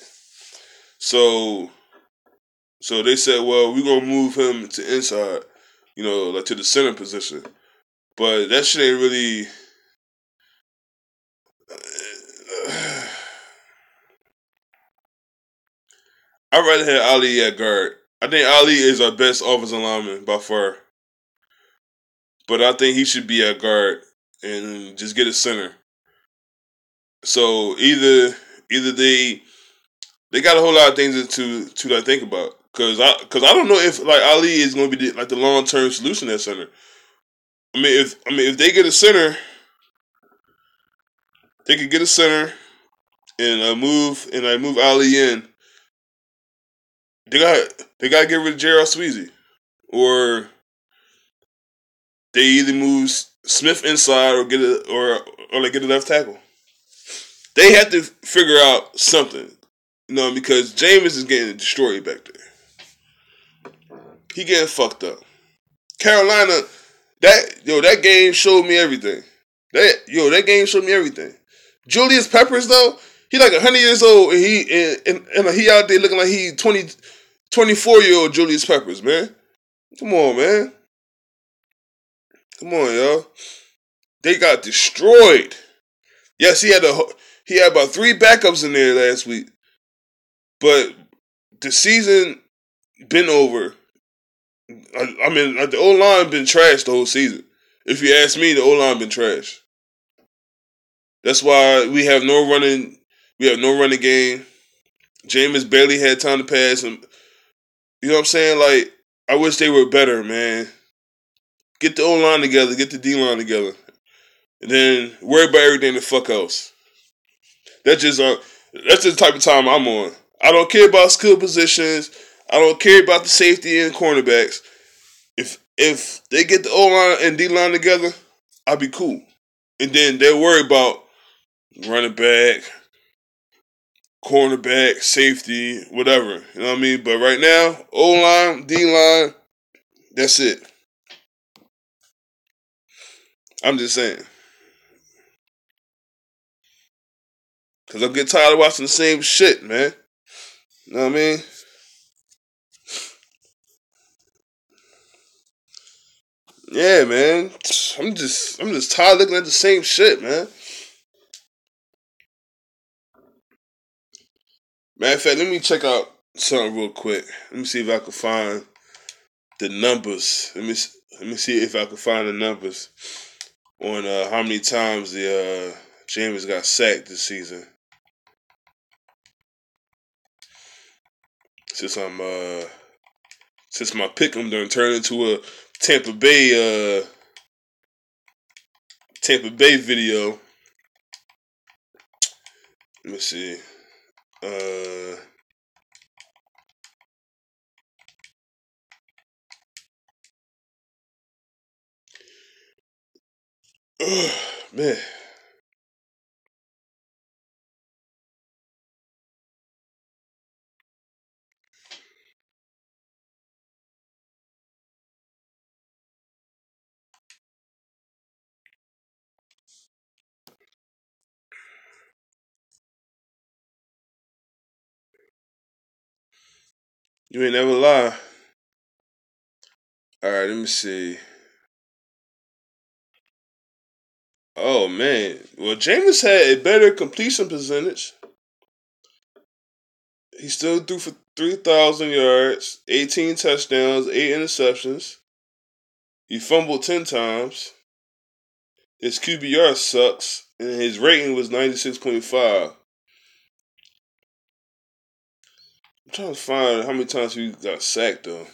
Speaker 1: so they said, well, we're gonna move him to inside, you know, like to the center position, but that shit ain't really. I'd rather have Ali at guard. I think Ali is our best offensive lineman by far. But I think he should be at guard and just get a center. So either they got a whole lot of things to like think about. Cause I don't know if like Ali is going to be like the long term solution at center. If they get a center, they could get a center and move Ali in. They got to get rid of J.R. Sweezy, or they either move Smith inside or get a left tackle. They have to figure out something, you know, because Jameis is getting destroyed back there. He getting fucked up. Carolina, that game showed me everything. That game showed me everything. Julius Peppers though, he like 100 years old and he out there looking like he 24-year-old Julius Peppers, man. Come on, man. Come on, yo. They got destroyed. Yes, he had about 3 backups in there last week. But the season been over. I mean, the O-line been trash the whole season. If you ask me, the O-line been trash. That's why we have no running game. Jameis barely had time to pass him. You know what I'm saying? Like, I wish they were better, man. Get the O-line together, get the D-line together. And then worry about everything the fuck else. That's just the type of time I'm on. I don't care about skill positions. I don't care about the safety and cornerbacks. If they get the O-line and D-line together, I'll be cool. And then they'll worry about running back, cornerback, safety, whatever. You know what I mean? But right now, O-line, D-line, that's it. I'm just saying. Because I'm getting tired of watching the same shit, man. You know what I mean? Yeah, man. I'm just tired of looking at the same shit, man. Matter of fact, let me check out something real quick. Let me see if I can find the numbers. Let me see if I can find the numbers on how many times the Jameis got sacked this season. Since since my pick'em done turned into a Tampa Bay video. Let me see. Man. You ain't never lie. All right, let me see. Oh man, well Jameis had a better completion percentage. He still threw for 3,000 yards, 18 touchdowns, 8 interceptions. He fumbled 10 times. His QBR sucks, and his rating was 96.5. I'm trying to find how many times he got sacked though.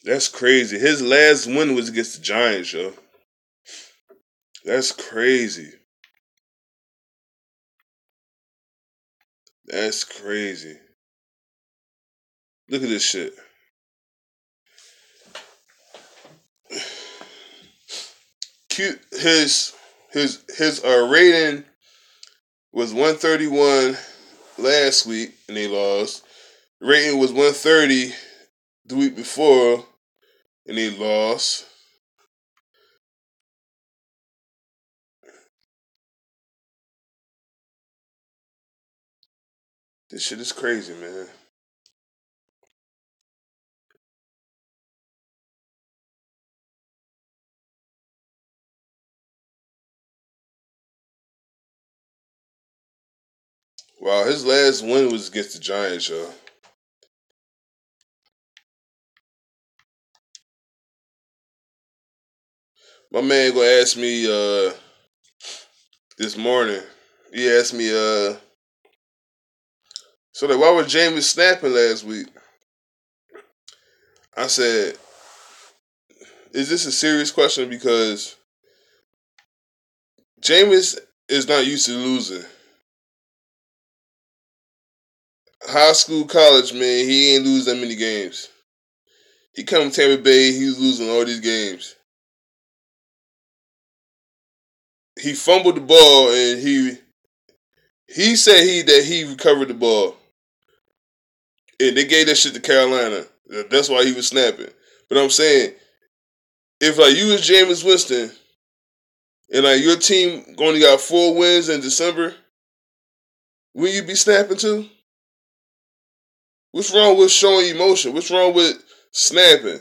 Speaker 1: That's crazy. His last win was against the Giants, yo. That's crazy. That's crazy. Look at this shit. His rating was 131 last week and they lost. Rating was 130 the week before and they lost. This shit is crazy, man. Wow, his last win was against the Giants, yo. My man gonna ask me this morning. He asked me so like why was Jameis snapping last week? I said, is this a serious question? Because Jameis is not used to losing. High school, college, man, he ain't lose that many games. He come to Tampa Bay, he's losing all these games. He fumbled the ball and he said that he recovered the ball. And they gave that shit to Carolina. That's why he was snapping. But I'm saying, if like you was Jameis Winston and like your team only got 4 wins in December, will you be snapping too? What's wrong with showing emotion? What's wrong with snapping?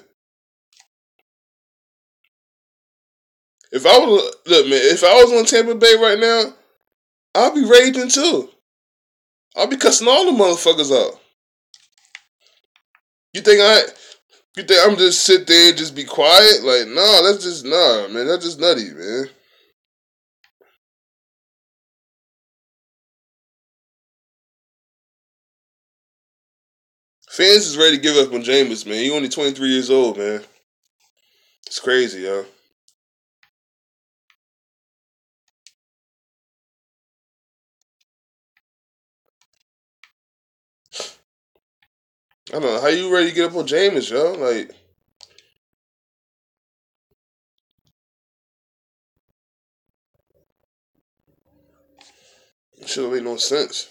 Speaker 1: If I was look, man, if I was on Tampa Bay right now, I'll be raging too. I'll be cussing all the motherfuckers out. You think I? You think I'm just sit there and just be quiet? Like, nah, that's just nah, man. That's just nutty, man. Fans is ready to give up on Jameis, man. He only 23 years old, man. It's crazy, yo. I don't know how you ready to get up on Jameis, yo. Like, shit don't make no sense.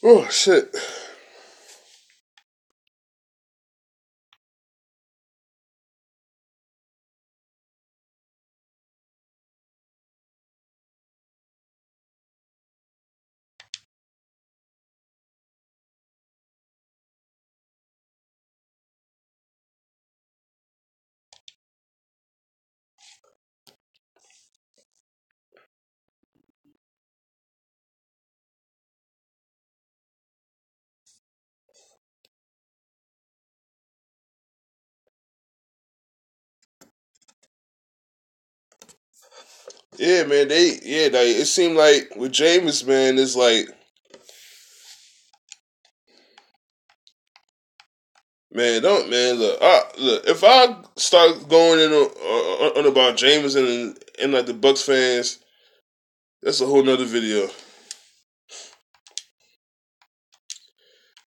Speaker 1: Oh shit. Yeah, man. Like, it seemed like with Jameis, man, it's like, man, don't, man, look. If I start going in on about Jameis and like the Bucks fans, that's a whole nother video.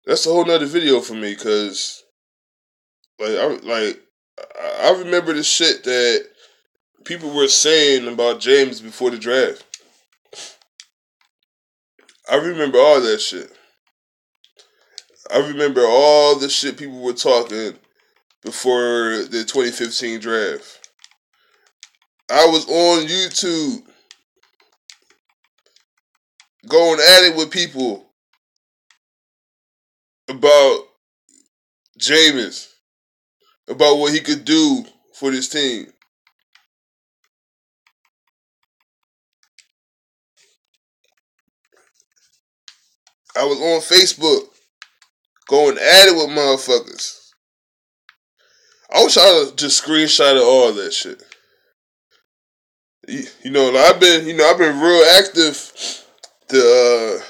Speaker 1: That's a whole nother video for me, cause I remember the shit that people were saying about James before the draft. I remember all that shit. I remember all the shit people were talking before the 2015 draft. I was on YouTube going at it with people about Jameis, about what he could do for this team. I was on Facebook going at it with motherfuckers. I wish I would just screenshotted all that shit. You know, like I've been real active the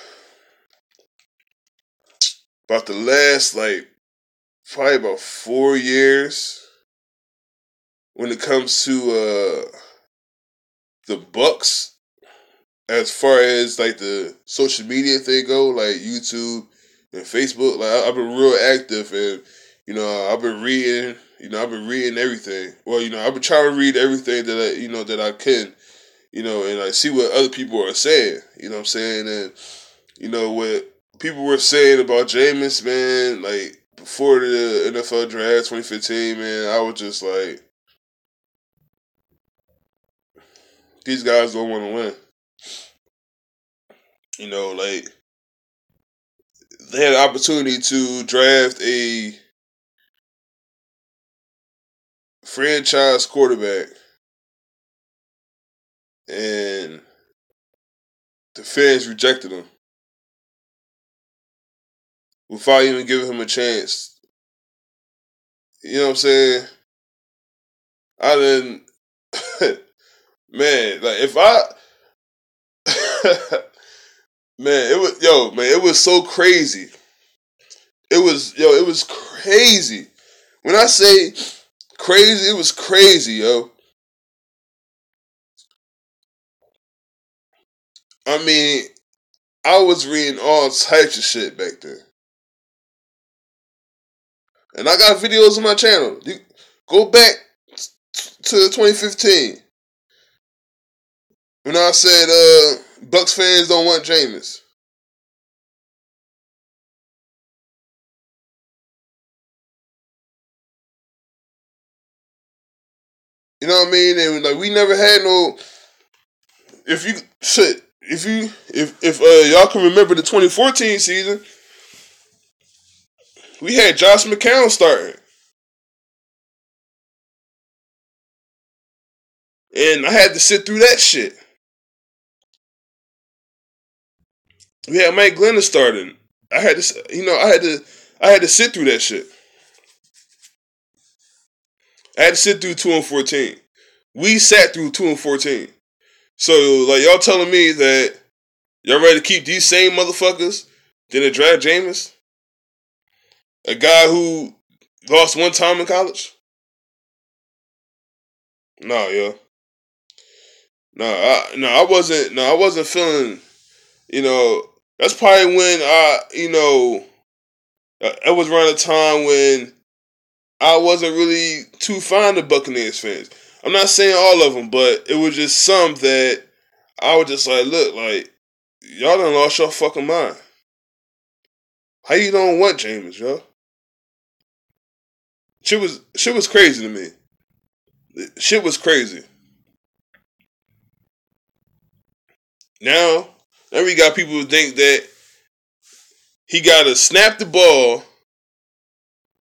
Speaker 1: about the last like probably about 4 years when it comes to the Bucks, as far as like the social media thing go, like YouTube and Facebook. Like I've been real active, and I've been reading. I've been reading everything. Well, I've been trying to read everything that I can. And like see what other people are saying. You know what I'm saying? And what people were saying about Jameis, man, like before the NFL draft 2015, man, I was just like, these guys don't want to win. Like they had an opportunity to draft a franchise quarterback, and the fans rejected him without even giving him a chance. You know what I'm saying? I didn't, man. Like if I, man, it was so crazy. It was crazy. When I say crazy, it was crazy, yo. I mean, I was reading all types of shit back then. And I got videos on my channel. You go back to 2015 when I said Bucks fans don't want Jameis. You know what I mean? And like we never had no. If y'all can remember the 2014 season, we had Josh McCown starting, and I had to sit through that shit. We had Mike Glennon starting. I had to sit through that shit. I had to sit through 2-14. We sat through 2-14. So like y'all telling me that y'all ready to keep these same motherfuckers than to draft Jameis, a guy who lost one time in college? No, yo. I wasn't. No, I wasn't feeling. That's probably when it was around a time when I wasn't really too fond of Buccaneers fans. I'm not saying all of them, but it was just some that I was just like, look, like y'all done lost your fucking mind. How you don't want Jameis, yo? Shit was crazy to me. Shit was crazy. Now we got people who think that he got to snap the ball,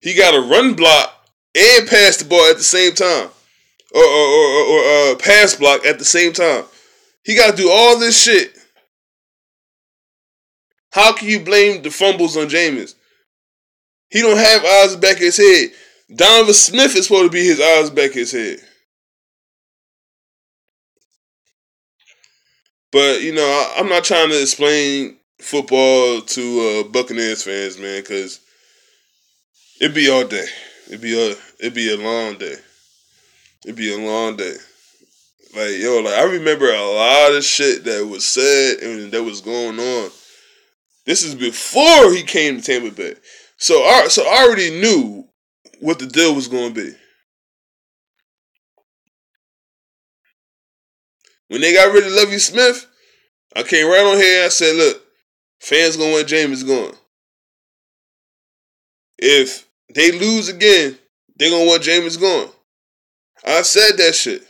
Speaker 1: he got to run block and pass the ball at the same time, or pass block at the same time. He got to do all this shit. How can you blame the fumbles on Jameis? He don't have eyes back of his head. Donovan Smith is supposed to be his eyes back of his head. But I'm not trying to explain football to Buccaneers fans, man, because it'd be all day. It'd be a long day. It'd be a long day. Like I remember a lot of shit that was said and that was going on. This is before he came to Tampa Bay, so I already knew what the deal was going to be. When they got rid of Lovie Smith, I came right on here and I said, "Look, fans gonna want Jameis gone. If they lose again, they gonna want Jameis gone." I said that shit.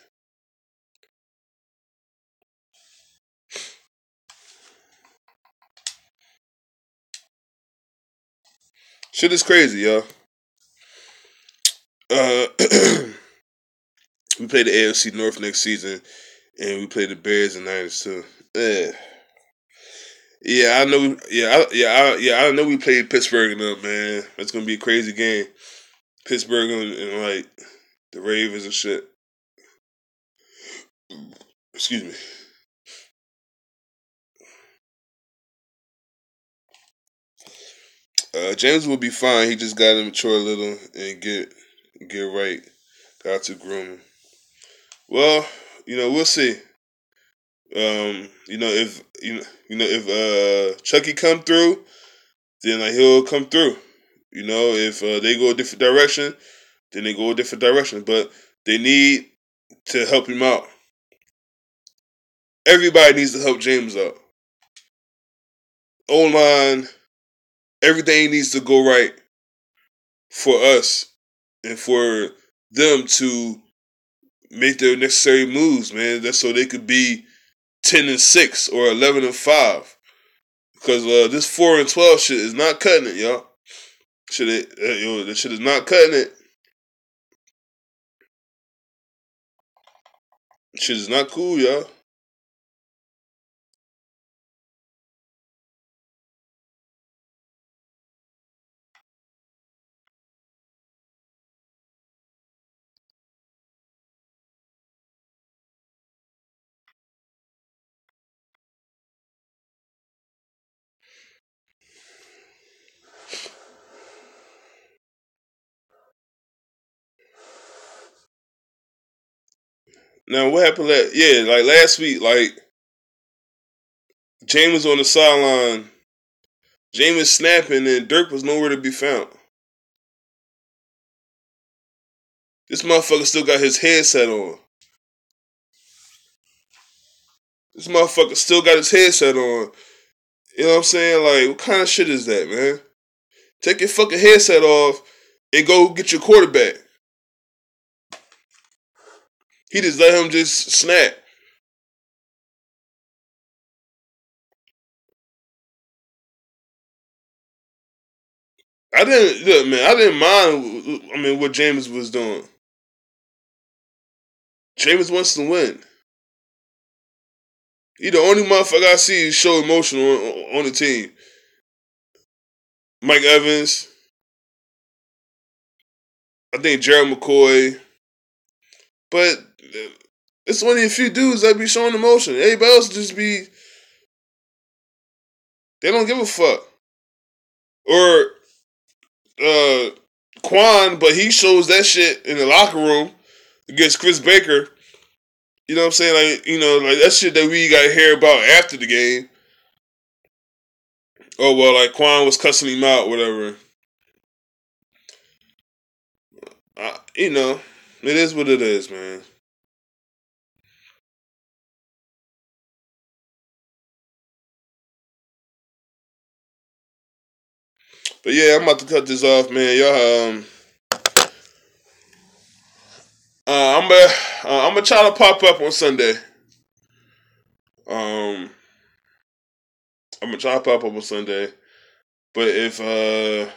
Speaker 1: Shit is crazy, y'all. We play the AFC North next season, and we play the Bears and Niners too. Yeah, yeah, I know. I know. We played Pittsburgh and them, man. It's gonna be a crazy game. Pittsburgh and like the Ravens and shit. Excuse me. James will be fine. He just got to mature a little and get right. Got to groom him. Well, we'll see. If Chucky come through, then like he'll come through. If they go a different direction, then they go a different direction. But they need to help him out. Everybody needs to help James out. O-line, everything needs to go right for us and for them to make their necessary moves, man. That's so they could be 10-6 or 11-5. Because this 4-12 shit is not cutting it, y'all. That shit is not cutting it. Shit is not cool, y'all. Now, what happened? Like last week, like James on the sideline, James snapping, and Dirk was nowhere to be found. This motherfucker still got his headset on. This motherfucker still got his headset on. You know what I'm saying? Like, what kind of shit is that, man? Take your fucking headset off and go get your quarterback. He just let him just snap. I didn't mind. I mean, what James was doing. James wants to win. He the only motherfucker I see show emotion on the team. Mike Evans, I think Gerald McCoy, but it's only a few dudes that be showing emotion. Everybody else just be, they don't give a fuck. Or Quan, but he shows that shit in the locker room against Chris Baker. You know what I'm saying? Like that shit that we got to hear about after the game. Oh well, like Quan was cussing him out, whatever. It is what it is, man. But yeah, I'm about to cut this off, man. Y'all, I'm gonna try to pop up on Sunday. Um, I'm gonna try to pop up on Sunday. But if y'all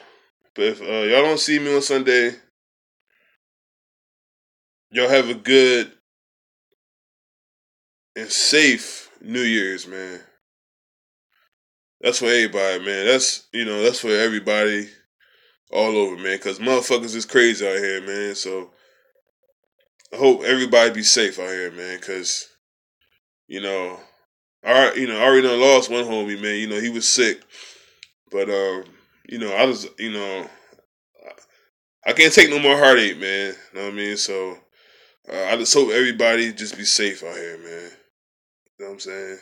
Speaker 1: don't see me on Sunday, y'all have a good and safe New Year's, man. That's for everybody, man. That's for everybody all over, man. Cause motherfuckers is crazy out here, man. So I hope everybody be safe out here, man. Cause you know I already done lost one homie, man. He was sick, but I was, I can't take no more heartache, man. You know what I mean? So I just hope everybody just be safe out here, man. You know what I'm saying?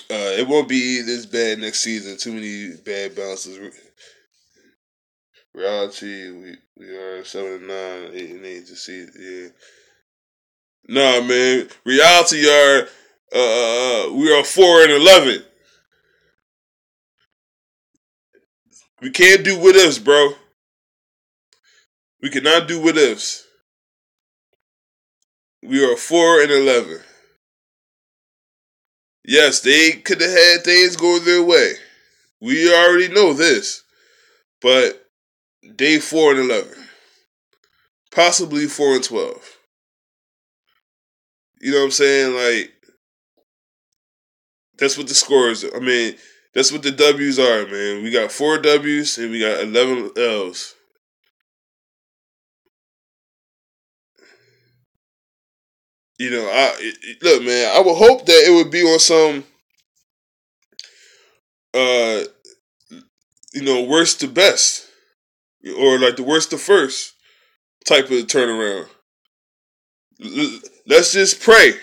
Speaker 1: It won't be this bad next season. Too many bad bounces. Reality, we are 7-9, 8-8 to see. Yeah. Nah, man. Reality are we are 4-11. We can't do what ifs, bro. We cannot do what ifs. We are 4-11. Yes, they could have had things go their way. We already know this, but they 4-11, possibly 4-12. You know what I'm saying? Like that's what the scores. I mean, that's what the W's are, man. We got 4 W's and we got 11 L's. Look, man. I would hope that it would be on some, uh, worst to best, or like the worst to first type of turnaround. Let's just pray.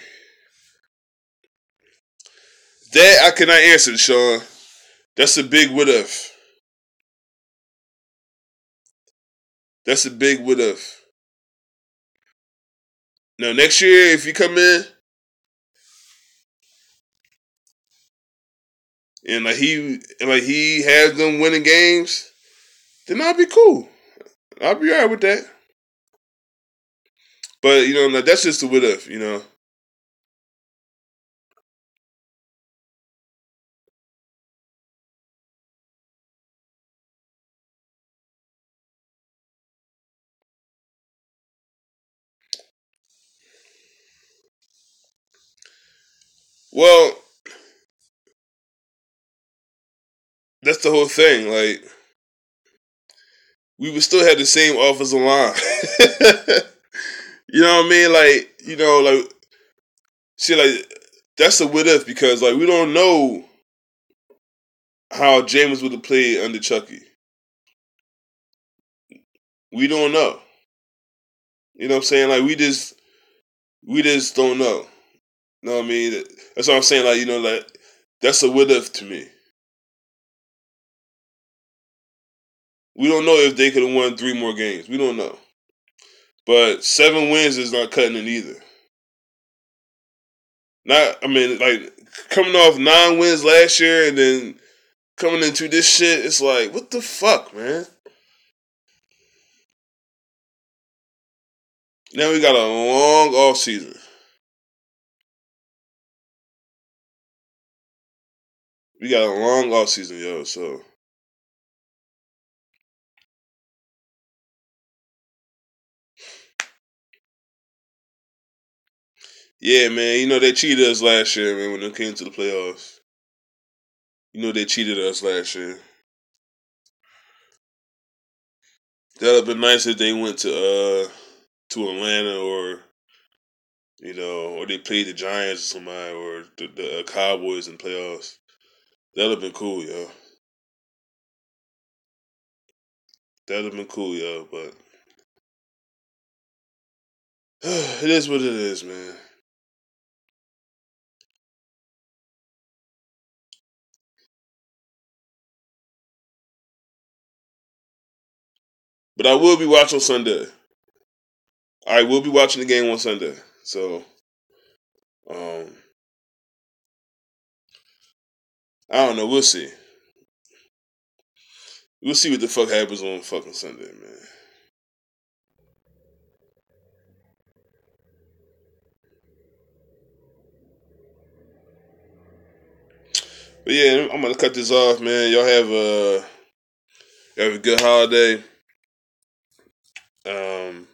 Speaker 1: That I cannot answer, Sean. That's a big what if. That's a big what if. Now next year, if you come in and he has them winning games, then I'll be cool. I'll be alright with that. But that's just a what if. Well, that's the whole thing. Like, we would still have the same offensive line. You know what I mean? Like, see, like, that's a what if because, like, we don't know how Jameis would have played under Chucky. We don't know. You know what I'm saying? Like, we just don't know. You know what I mean? That's what I'm saying. Like, that's a what if to me. We don't know if they could have won 3 more games. We don't know. But 7 wins is not cutting it either. Like coming off 9 wins last year and then coming into this shit, it's like, what the fuck, man? Now we got a long off season. We got a long off season, yo. So yeah, man. They cheated us last year, man. When it came to the playoffs, they cheated us last year. That'd have been nice if they went to Atlanta or they played the Giants or somebody or the Cowboys in playoffs. That'd have been cool, yo. That'd have been cool, yo. But it is what it is, man. But I will be watching Sunday. I will be watching the game on Sunday. So, um, I don't know. We'll see. We'll see what the fuck happens on fucking Sunday, man. But yeah, I'm gonna cut this off, man. Y'all have a good holiday. Um,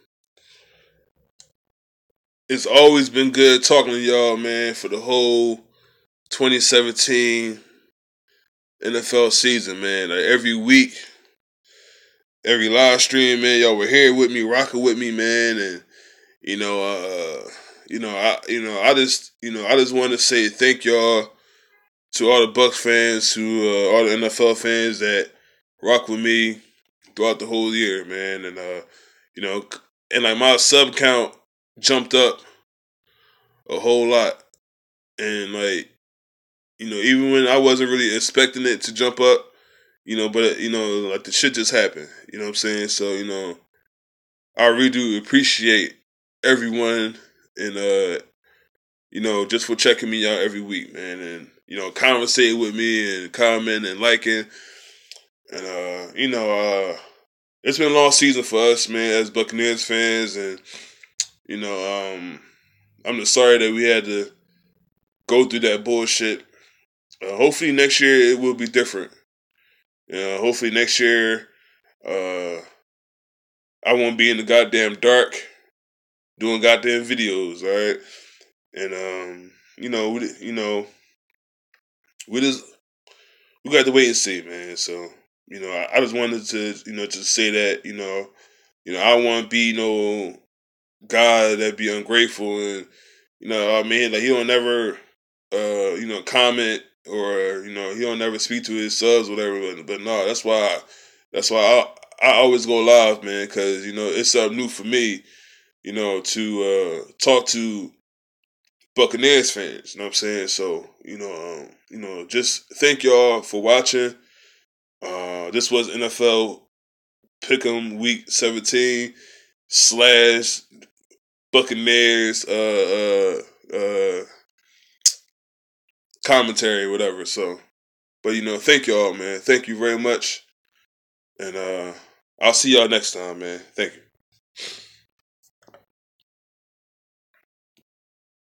Speaker 1: it's always been good talking to y'all, man, for the whole 2017 NFL season, man. Like every week, every live stream, man, y'all were here with me, rocking with me, man, and you know, I just want to say thank y'all to all the Bucks fans, to all the NFL fans that rock with me throughout the whole year, man. And you know, and like my sub count jumped up a whole lot, and like even when I wasn't really expecting it to jump up, but like the shit just happened. You know what I'm saying? So I really do appreciate everyone, and just for checking me out every week, man, and conversating with me and commenting and liking, and it's been a long season for us, man, as Buccaneers fans, and I'm just sorry that we had to go through that bullshit. Hopefully next year it will be different. Hopefully next year, I won't be in the goddamn dark doing goddamn videos, all right? And we just we got to wait and see, man. So I just wanted to just say that I don't want to be no guy that be ungrateful, and I mean, like he don't never comment, or he don't never speak to his subs, whatever. But no, that's why I always go live, man, because it's something new for me, to talk to Buccaneers fans. You know what I'm saying? So just thank y'all for watching. This was NFL Pick'em Week 17 / Buccaneers commentary, whatever. So, but thank y'all, man. Thank you very much, and I'll see y'all next time, man. Thank you.